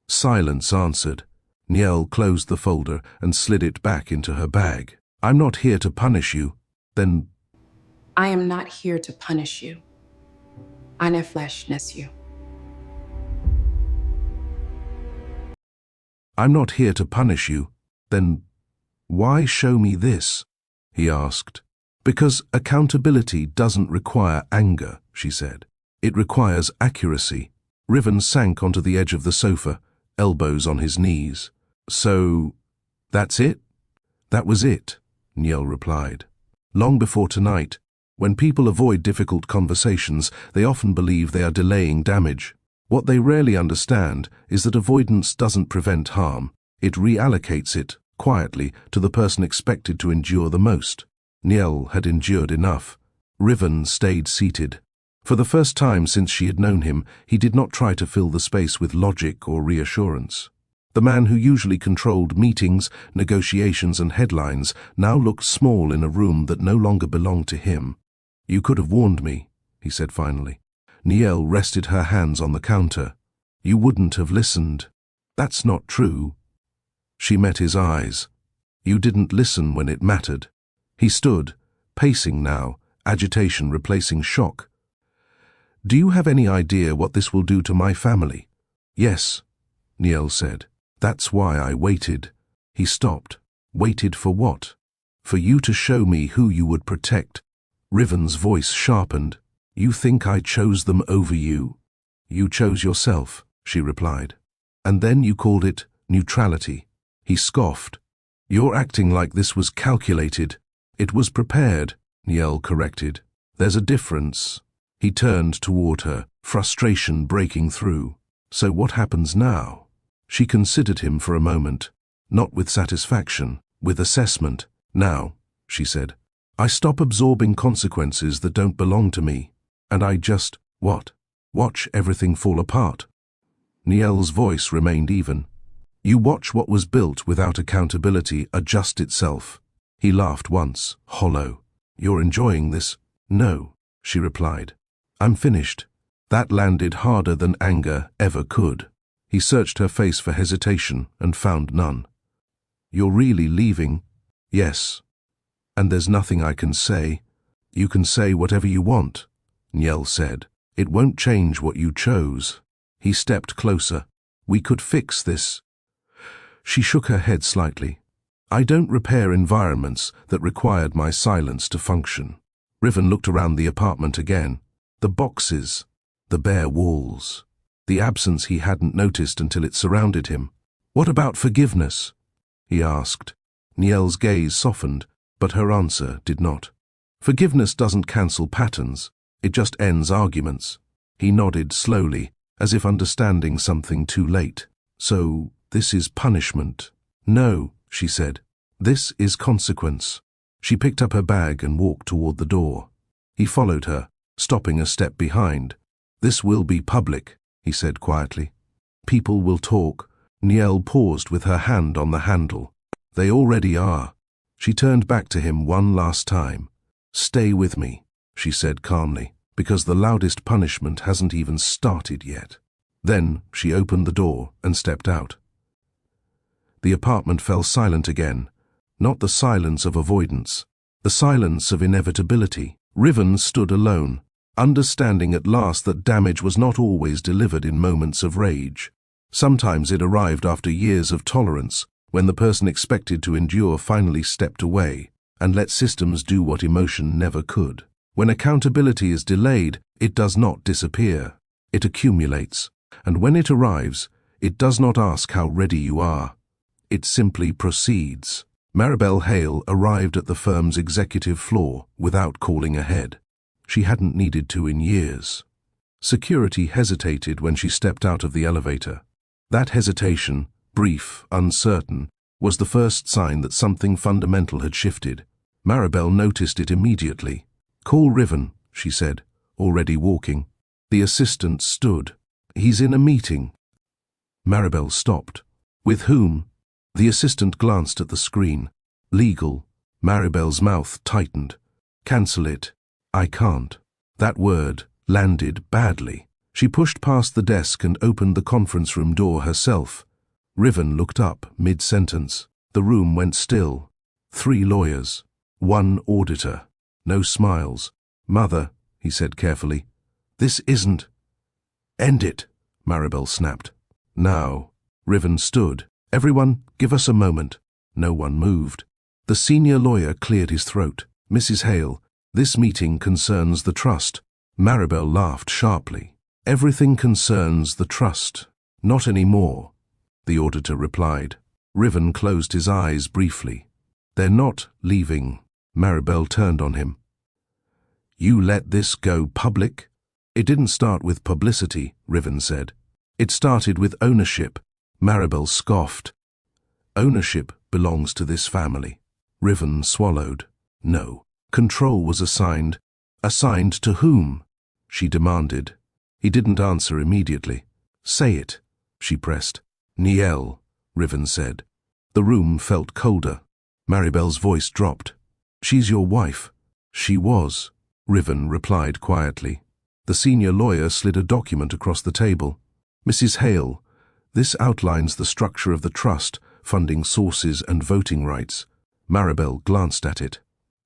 Silence answered. Niel closed the folder and slid it back into her bag. "I'm not here to punish you." "Then—" I am not here to punish you. Eine Fleischness you. "I'm not here to punish you." "Then why show me this?" he asked. "Because accountability doesn't require anger," she said. "It requires accuracy." Riven sank onto the edge of the sofa, elbows on his knees. "So, that's it?" "That was it," Niel replied. "Long before tonight, when people avoid difficult conversations, they often believe they are delaying damage. What they rarely understand is that avoidance doesn't prevent harm. It reallocates it, quietly, to the person expected to endure the most." Niel had endured enough. Riven stayed seated. For the first time since she had known him, he did not try to fill the space with logic or reassurance. The man who usually controlled meetings, negotiations, and headlines now looked small in a room that no longer belonged to him. "You could have warned me," he said finally. Niel rested her hands on the counter. "You wouldn't have listened." "That's not true." She met his eyes. "You didn't listen when it mattered." He stood, pacing now, agitation replacing shock. "Do you have any idea what this will do to my family?" "Yes," Niel said. "That's why I waited." He stopped. "Waited for what?" "For you to show me who you would protect." Riven's voice sharpened. "You think I chose them over you?" "You chose yourself," she replied. "And then you called it neutrality." He scoffed. "You're acting like this was calculated." "It was prepared," Niel corrected. "There's a difference." He turned toward her, frustration breaking through. "So what happens now?" She considered him for a moment, not with satisfaction, with assessment. "Now," she said, "I stop absorbing consequences that don't belong to me, and I just, what? Watch everything fall apart." Niel's voice remained even. "You watch what was built without accountability adjust itself." He laughed once, hollow. "You're enjoying this?" "No," she replied. "I'm finished." That landed harder than anger ever could. He searched her face for hesitation and found none. "You're really leaving?" "Yes." "And there's nothing I can say?" "You can say whatever you want," Niel said. "It won't change what you chose." He stepped closer. "We could fix this." She shook her head slightly. I don't repair environments that required my silence to function. Riven looked around the apartment again. The boxes, the bare walls, the absence he hadn't noticed until it surrounded him. What about forgiveness? He asked. Nielle's gaze softened, but her answer did not. Forgiveness doesn't cancel patterns, it just ends arguments. He nodded slowly, as if understanding something too late. So, this is punishment? No, she said. This is consequence. She picked up her bag and walked toward the door. He followed her, stopping a step behind. This will be public, he said quietly. People will talk. Nielle paused with her hand on the handle. They already are. She turned back to him one last time. Stay with me, she said calmly, because the loudest punishment hasn't even started yet. Then she opened the door and stepped out. The apartment fell silent again, not the silence of avoidance, the silence of inevitability. Riven stood alone, understanding at last that damage was not always delivered in moments of rage. Sometimes it arrived after years of tolerance, when the person expected to endure finally stepped away and let systems do what emotion never could. When accountability is delayed, it does not disappear. It accumulates, and when it arrives, it does not ask how ready you are. It simply proceeds. Maribel Hale arrived at the firm's executive floor without calling ahead. She hadn't needed to in years. Security hesitated when she stepped out of the elevator. That hesitation, brief, uncertain, was the first sign that something fundamental had shifted. Maribel noticed it immediately. Call Riven, she said, already walking. The assistant stood. He's in a meeting. Maribel stopped. With whom? The assistant glanced at the screen. Legal. Maribel's mouth tightened. Cancel it. I can't. That word landed badly. She pushed past the desk and opened the conference room door herself. Riven looked up mid-sentence. The room went still. 3 lawyers. 1 auditor. No smiles. Mother, he said carefully. This isn't. End it, Maribel snapped. Now. Riven stood. Everyone, give us a moment. No one moved. The senior lawyer cleared his throat. Mrs. Hale, this meeting concerns the trust. Maribel laughed sharply. Everything concerns the trust. Not anymore, the auditor replied. Riven closed his eyes briefly. They're not leaving. Maribel turned on him. You let this go public? It didn't start with publicity, Riven said. It started with ownership. Maribel scoffed. Ownership belongs to this family. Riven swallowed. No. Control was assigned. Assigned to whom? She demanded. He didn't answer immediately. Say it, she pressed. Nielle, Riven said. The room felt colder. Maribel's voice dropped. She's your wife. She was, Riven replied quietly. The senior lawyer slid a document across the table. Mrs. Hale, this outlines the structure of the trust, funding sources and voting rights. Maribel glanced at it.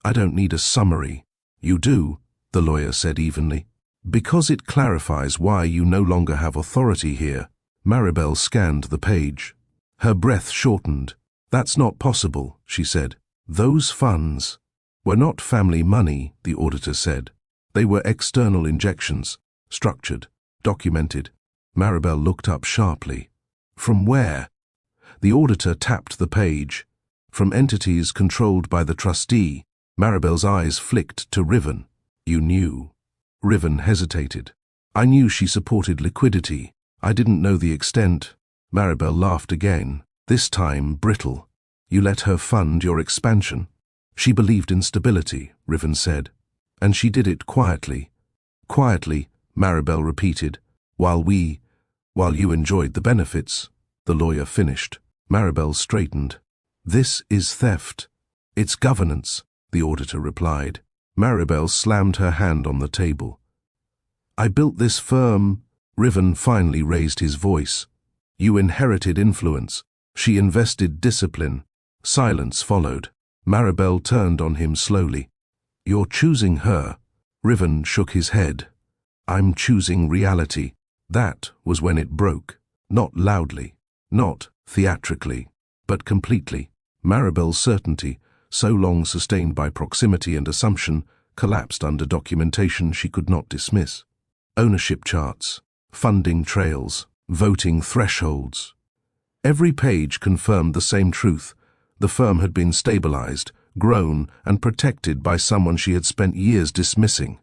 I don't need a summary. You do, the lawyer said evenly. Because it clarifies why you no longer have authority here. Maribel scanned the page. Her breath shortened. That's not possible, she said. Those funds were not family money, the auditor said. They were external injections, structured, documented. Maribel looked up sharply. From where? The auditor tapped the page. From entities controlled by the trustee. Maribel's eyes flicked to Riven. You knew. Riven hesitated. I knew she supported liquidity. I didn't know the extent. Maribel laughed again, this time brittle. You let her fund your expansion. She believed in stability, Riven said. And she did it quietly. Quietly, Maribel repeated. While you enjoyed the benefits, the lawyer finished. Maribel straightened. This is theft. It's governance, the auditor replied. Maribel slammed her hand on the table. I built this firm. Riven finally raised his voice. You inherited influence. She invested discipline. Silence followed. Maribel turned on him slowly. You're choosing her. Riven shook his head. I'm choosing reality. That was when it broke. Not loudly. Not theatrically. But completely. Maribel's certainty, so long sustained by proximity and assumption, collapsed under documentation she could not dismiss. Ownership charts, funding trails, voting thresholds. Every page confirmed the same truth. The firm had been stabilized, grown, and protected by someone she had spent years dismissing.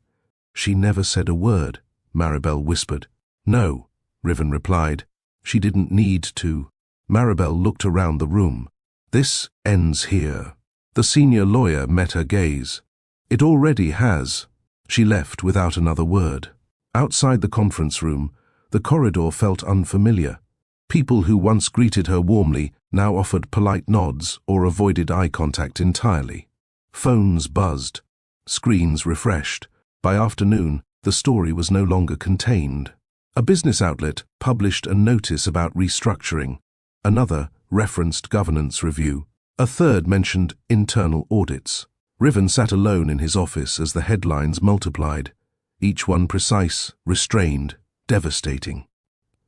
"She never said a word," Maribel whispered. "No," Riven replied. "She didn't need to." Maribel looked around the room. "This ends here." The senior lawyer met her gaze. "It already has." She left without another word. Outside the conference room, the corridor felt unfamiliar. People who once greeted her warmly now offered polite nods or avoided eye contact entirely. Phones buzzed. Screens refreshed. By afternoon, the story was no longer contained. A business outlet published a notice about restructuring. Another referenced governance review. A third mentioned internal audits. Riven sat alone in his office as the headlines multiplied, each one precise, restrained, devastating.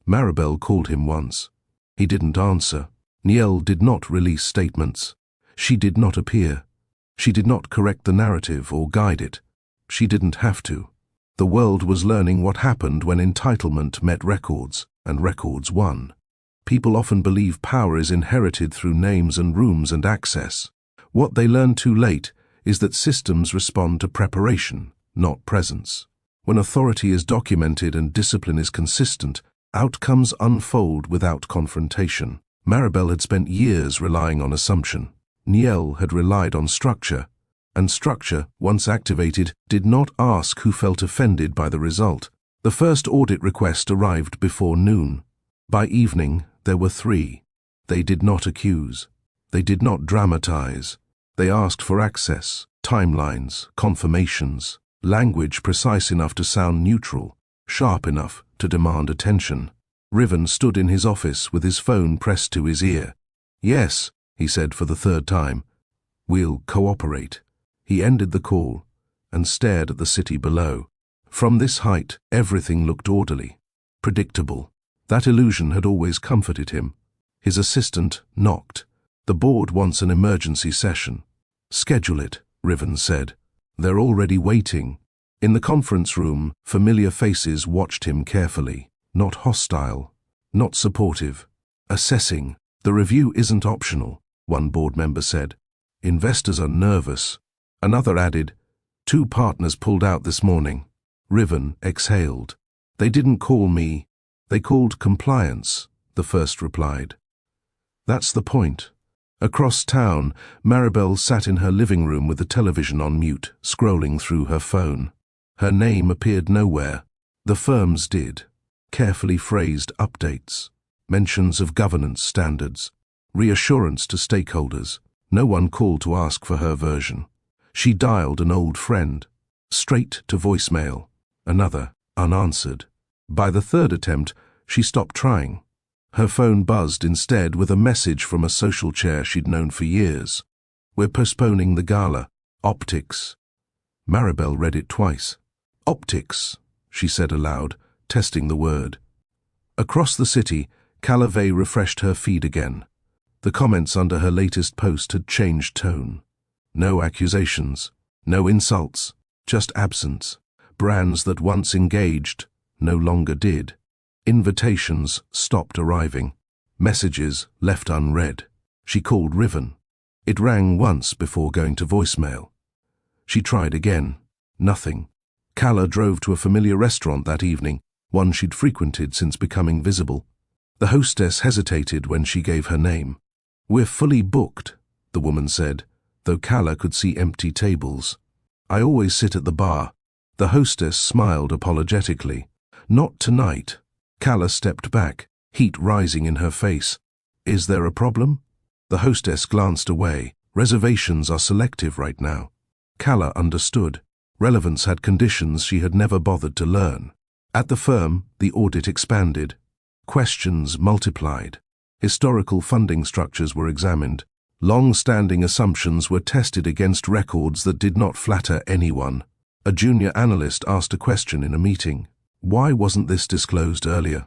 Maribel called him once. He didn't answer. Niel did not release statements. She did not appear. She did not correct the narrative or guide it. She didn't have to. The world was learning what happened when entitlement met records, and records won. People often believe power is inherited through names and rooms and access. What they learn too late is that systems respond to preparation, not presence. When authority is documented and discipline is consistent, outcomes unfold without confrontation. Maribel had spent years relying on assumption. Niel had relied on structure, and structure, once activated, did not ask who felt offended by the result. The first audit request arrived before noon. By evening, there were 3. They did not accuse. They did not dramatize. They asked for access, timelines, confirmations, language precise enough to sound neutral, sharp enough to demand attention. Riven stood in his office with his phone pressed to his ear. "Yes," he said for the 3rd time. "We'll cooperate." He ended the call and stared at the city below. From this height, everything looked orderly, predictable. That illusion had always comforted him. His assistant knocked. "The board wants an emergency session." "Schedule it," Riven said. "They're already waiting." In the conference room, familiar faces watched him carefully. Not hostile, not supportive. Assessing. "The review isn't optional," one board member said. "Investors are nervous." Another added, "2 partners pulled out this morning." Riven exhaled. "They didn't call me. They called compliance," the first replied. "That's the point." Across town, Maribel sat in her living room with the television on mute, scrolling through her phone. Her name appeared nowhere. The firm's did. Carefully phrased updates, mentions of governance standards, reassurance to stakeholders. No one called to ask for her version. She dialed an old friend. Straight to voicemail. Another, unanswered. By the 3rd attempt, she stopped trying. Her phone buzzed instead with a message from a social chair she'd known for years. "We're postponing the gala. Optics." Maribel read it twice. "Optics," she said aloud, testing the word. Across the city, Calavay refreshed her feed again. The comments under her latest post had changed tone. No accusations, no insults, just absence. Brands that once engaged no longer did. Invitations stopped arriving. Messages left unread. She called Riven. It rang once before going to voicemail. She tried again. Nothing. Calla drove to a familiar restaurant that evening, one she'd frequented since becoming visible. The hostess hesitated when she gave her name. "We're fully booked," the woman said, though Calla could see empty tables. "I always sit at the bar." The hostess smiled apologetically. "Not tonight." Calla stepped back, heat rising in her face. "Is there a problem?" The hostess glanced away. "Reservations are selective right now." Calla understood. Relevance had conditions she had never bothered to learn. At the firm, the audit expanded. Questions multiplied. Historical funding structures were examined. Long-standing assumptions were tested against records that did not flatter anyone. A junior analyst asked a question in a meeting. Why wasn't this disclosed earlier?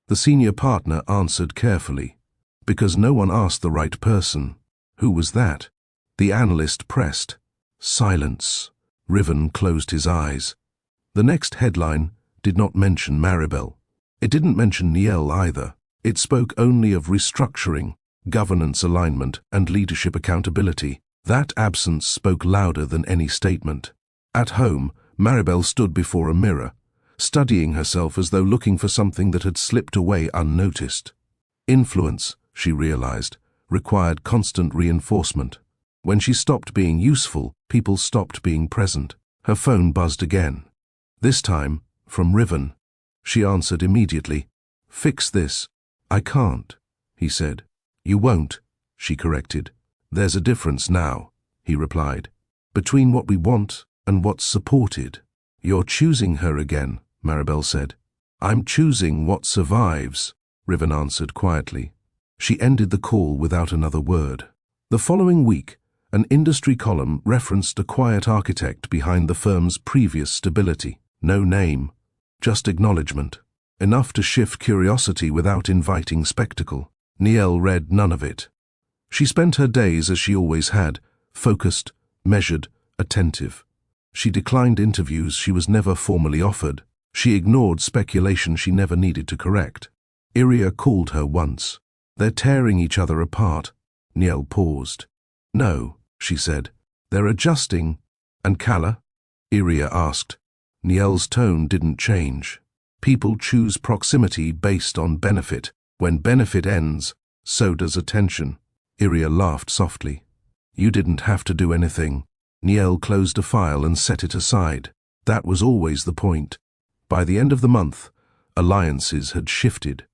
The senior partner answered carefully. Because no one asked the right person. Who was that? The analyst pressed. Silence. Riven closed his eyes. The next headline did not mention Maribel. It didn't mention Niel either. It spoke only of restructuring, governance alignment, and leadership accountability. That absence spoke louder than any statement. At home, Maribel stood before a mirror, studying herself as though looking for something that had slipped away unnoticed. Influence, she realized, required constant reinforcement. When she stopped being useful, people stopped being present. Her phone buzzed again. This time, from Riven. She answered immediately. "Fix this." "I can't," he said. "You won't," she corrected. "There's a difference now," he replied, "between what we want and what's supported." "You're choosing her again," Maribel said. "I'm choosing what survives," Riven answered quietly. She ended the call without another word. The following week, an industry column referenced a quiet architect behind the firm's previous stability. No name, just acknowledgement. Enough to shift curiosity without inviting spectacle. Niel read none of it. She spent her days as she always had, focused, measured, attentive. She declined interviews she was never formally offered. She ignored speculation she never needed to correct. Iria called her once. "They're tearing each other apart." Niel paused. "No," she said. "They're adjusting." "And Kala?" Iria asked. Niel's tone didn't change. "People choose proximity based on benefit. When benefit ends, so does attention." Iria laughed softly. "You didn't have to do anything." Niel closed a file and set it aside. That was always the point. By the end of the month, alliances had shifted.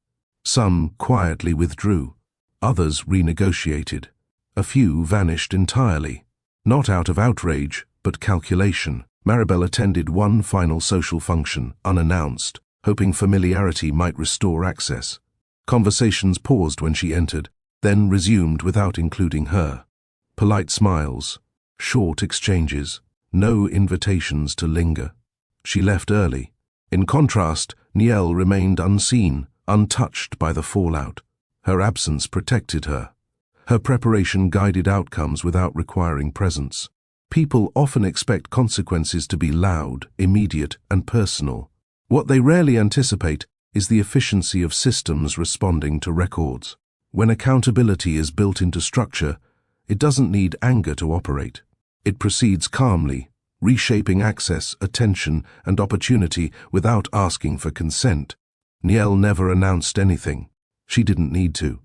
Some quietly withdrew. Others renegotiated. A few vanished entirely. Not out of outrage, but calculation. Maribel attended one final social function, unannounced, hoping familiarity might restore access. Conversations paused when she entered, then resumed without including her. Polite smiles, short exchanges, no invitations to linger. She left early. In contrast, Niel remained unseen, untouched by the fallout. Her absence protected her. Her preparation guided outcomes without requiring presence. People often expect consequences to be loud, immediate, and personal. What they rarely anticipate is the efficiency of systems responding to records. When accountability is built into structure, it doesn't need anger to operate. It proceeds calmly, reshaping access, attention, and opportunity without asking for consent. Niel never announced anything. She didn't need to.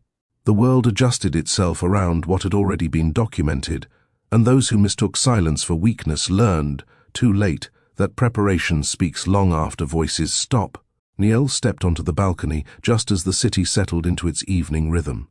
The world adjusted itself around what had already been documented, and those who mistook silence for weakness learned, too late, that preparation speaks long after voices stop. Niel stepped onto the balcony just as the city settled into its evening rhythm.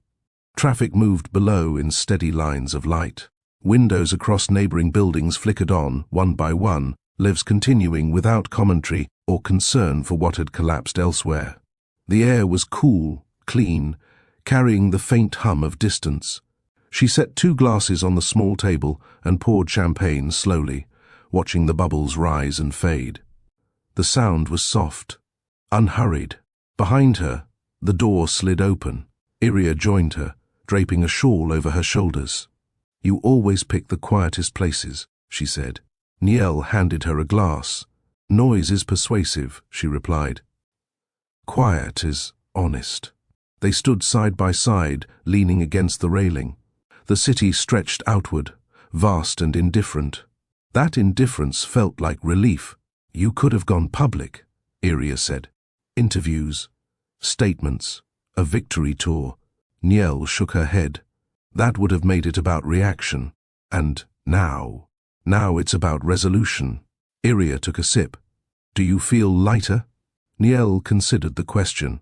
Traffic moved below in steady lines of light. Windows across neighboring buildings flickered on, one by one, lives continuing without commentary or concern for what had collapsed elsewhere. The air was cool, clean, carrying the faint hum of distance. She set 2 glasses on the small table and poured champagne slowly, watching the bubbles rise and fade. The sound was soft, unhurried. Behind her, the door slid open. Iria joined her, draping a shawl over her shoulders. "You always pick the quietest places," she said. Niel handed her a glass. "Noise is persuasive," she replied. "Quiet is honest." They stood side by side, leaning against the railing. The city stretched outward, vast and indifferent. That indifference felt like relief. "You could have gone public," Iria said. "Interviews, statements, a victory tour." Niel shook her head. "That would have made it about reaction. And now it's about resolution." Iria took a sip. "Do you feel lighter?" Niel considered the question.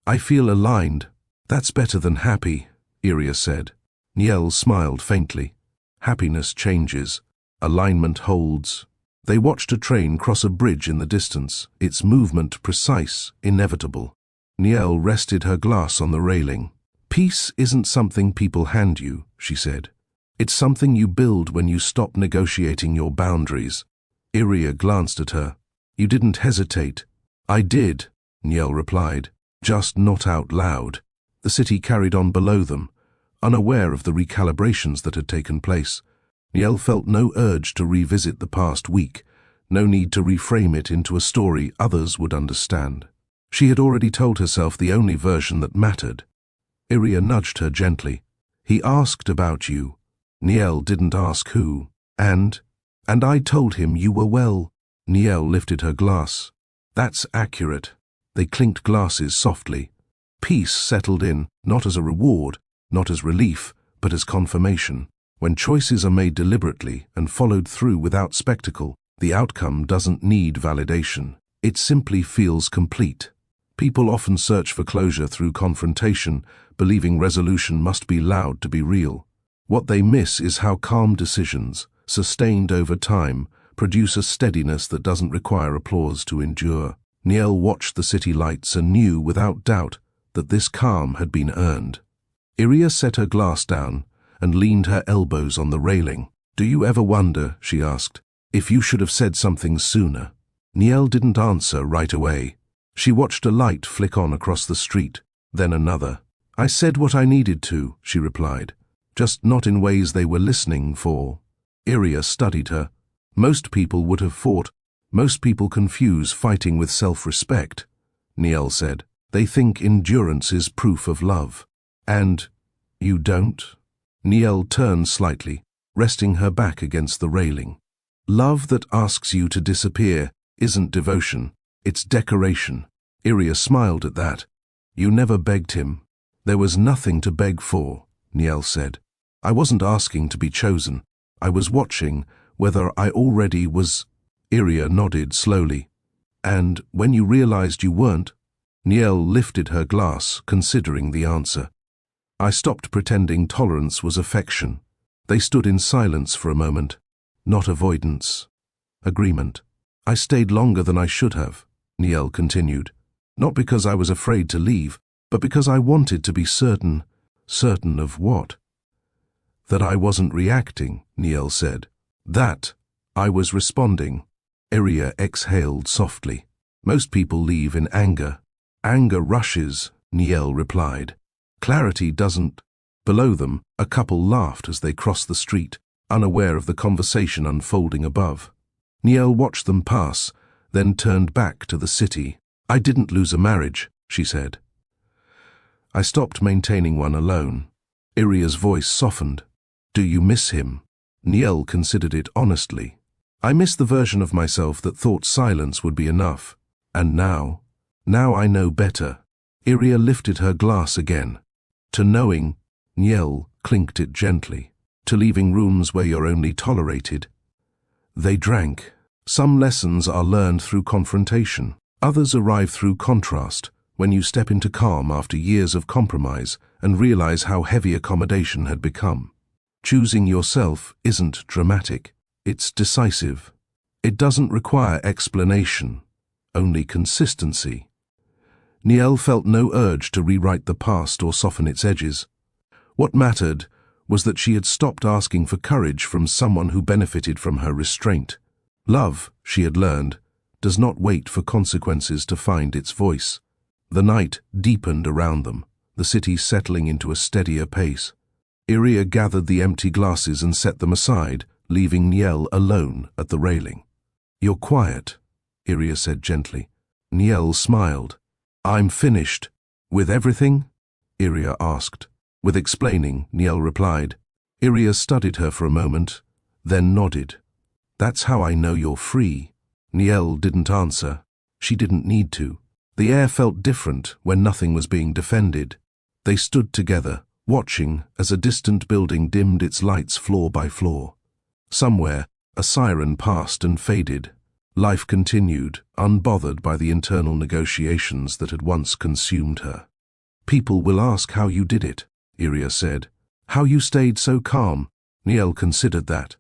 "I feel aligned." "That's better than happy," Iria said. Niel smiled faintly. "Happiness changes. Alignment holds." They watched a train cross a bridge in the distance, its movement precise, inevitable. Niel rested her glass on the railing. "Peace isn't something people hand you," she said. "It's something you build when you stop negotiating your boundaries." Iria glanced at her. "You didn't hesitate." "I did," Niel replied, "just not out loud." The city carried on below them, unaware of the recalibrations that had taken place. Niel felt no urge to revisit the past week, no need to reframe it into a story others would understand. She had already told herself the only version that mattered. Iria nudged her gently. He asked about you. Niel didn't ask who. And I told him you were well. Niel lifted her glass. That's accurate. They clinked glasses softly. Peace settled in, not as a reward, not as relief, but as confirmation. When choices are made deliberately and followed through without spectacle, the outcome doesn't need validation. It simply feels complete. People often search for closure through confrontation, believing resolution must be loud to be real. What they miss is how calm decisions, sustained over time, produce a steadiness that doesn't require applause to endure. Niel watched the city lights and knew without doubt that this calm had been earned. Iria set her glass down and leaned her elbows on the railing. Do you ever wonder, she asked, if you should have said something sooner? Niel didn't answer right away. She watched a light flick on across the street, then another. I said what I needed to, she replied, just not in ways they were listening for. Iria studied her. Most people would have fought. Most people confuse fighting with self-respect, Niel said. They think endurance is proof of love. And you don't? Niel turned slightly, resting her back against the railing. Love that asks you to disappear isn't devotion, it's decoration. Iria smiled at that. You never begged him. There was nothing to beg for, Niel said. I wasn't asking to be chosen. I was watching whether I already was. Iria nodded slowly. And when you realized you weren't? Niel lifted her glass, considering the answer. I stopped pretending tolerance was affection. They stood in silence for a moment. Not avoidance. Agreement. I stayed longer than I should have, Niel continued. Not because I was afraid to leave, but because I wanted to be certain. Certain of what? That I wasn't reacting, Niel said. That I was responding. Iria exhaled softly. Most people leave in anger. Anger rushes, Niel replied. Clarity doesn't. Below them, a couple laughed as they crossed the street, unaware of the conversation unfolding above. Niel watched them pass, then turned back to the city. I didn't lose a marriage, she said. I stopped maintaining one alone. Iria's voice softened. Do you miss him? Niel considered it honestly. I miss the version of myself that thought silence would be enough. And now I know better. Iria lifted her glass again. To knowing, Niel clinked it gently. To leaving rooms where you're only tolerated. They drank. Some lessons are learned through confrontation. Others arrive through contrast, when you step into calm after years of compromise and realize how heavy accommodation had become. Choosing yourself isn't dramatic. It's decisive. It doesn't require explanation, only consistency. Niel felt no urge to rewrite the past or soften its edges. What mattered was that she had stopped asking for courage from someone who benefited from her restraint. Love, she had learned, does not wait for consequences to find its voice. The night deepened around them, the city settling into a steadier pace. Iria gathered the empty glasses and set them aside, leaving Niel alone at the railing. You're quiet, Iria said gently. Niel smiled. I'm finished. With everything? Iria asked. With explaining, Niel replied. Iria studied her for a moment, then nodded. That's how I know you're free. Niel didn't answer. She didn't need to. The air felt different when nothing was being defended. They stood together, watching as a distant building dimmed its lights floor by floor. Somewhere, a siren passed and faded. Life continued, unbothered by the internal negotiations that had once consumed her. People will ask how you did it, Iria said. How you stayed so calm. Niel considered that.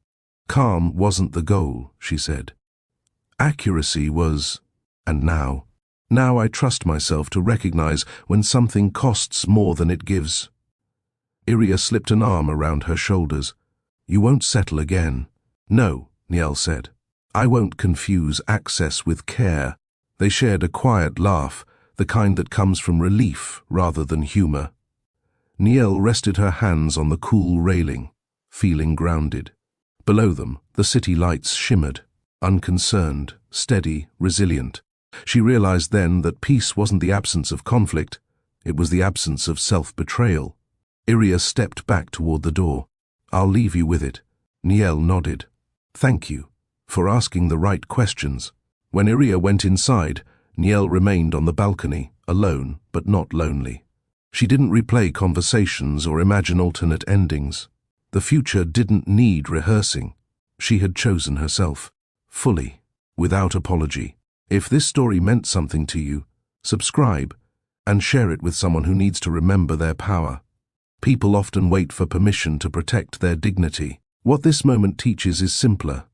Calm wasn't the goal, she said. Accuracy was. And now I trust myself to recognize when something costs more than it gives. Iria slipped an arm around her shoulders. You won't settle again. No, Niel said. I won't confuse access with care. They shared a quiet laugh, the kind that comes from relief rather than humor. Niel rested her hands on the cool railing, feeling grounded. Below them, the city lights shimmered, unconcerned, steady, resilient. She realized then that peace wasn't the absence of conflict, it was the absence of self-betrayal. Iria stepped back toward the door. "I'll leave you with it." Niel nodded. "Thank you for asking the right questions." When Iria went inside, Niel remained on the balcony, alone but not lonely. She didn't replay conversations or imagine alternate endings. The future didn't need rehearsing. She had chosen herself, fully, without apology. If this story meant something to you, subscribe and share it with someone who needs to remember their power. People often wait for permission to protect their dignity. What this moment teaches is simpler.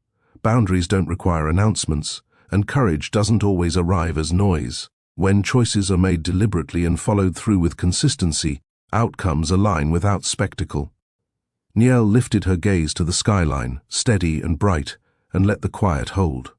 Boundaries don't require announcements, and courage doesn't always arrive as noise. When choices are made deliberately and followed through with consistency, outcomes align without spectacle. Niel lifted her gaze to the skyline, steady and bright, and let the quiet hold.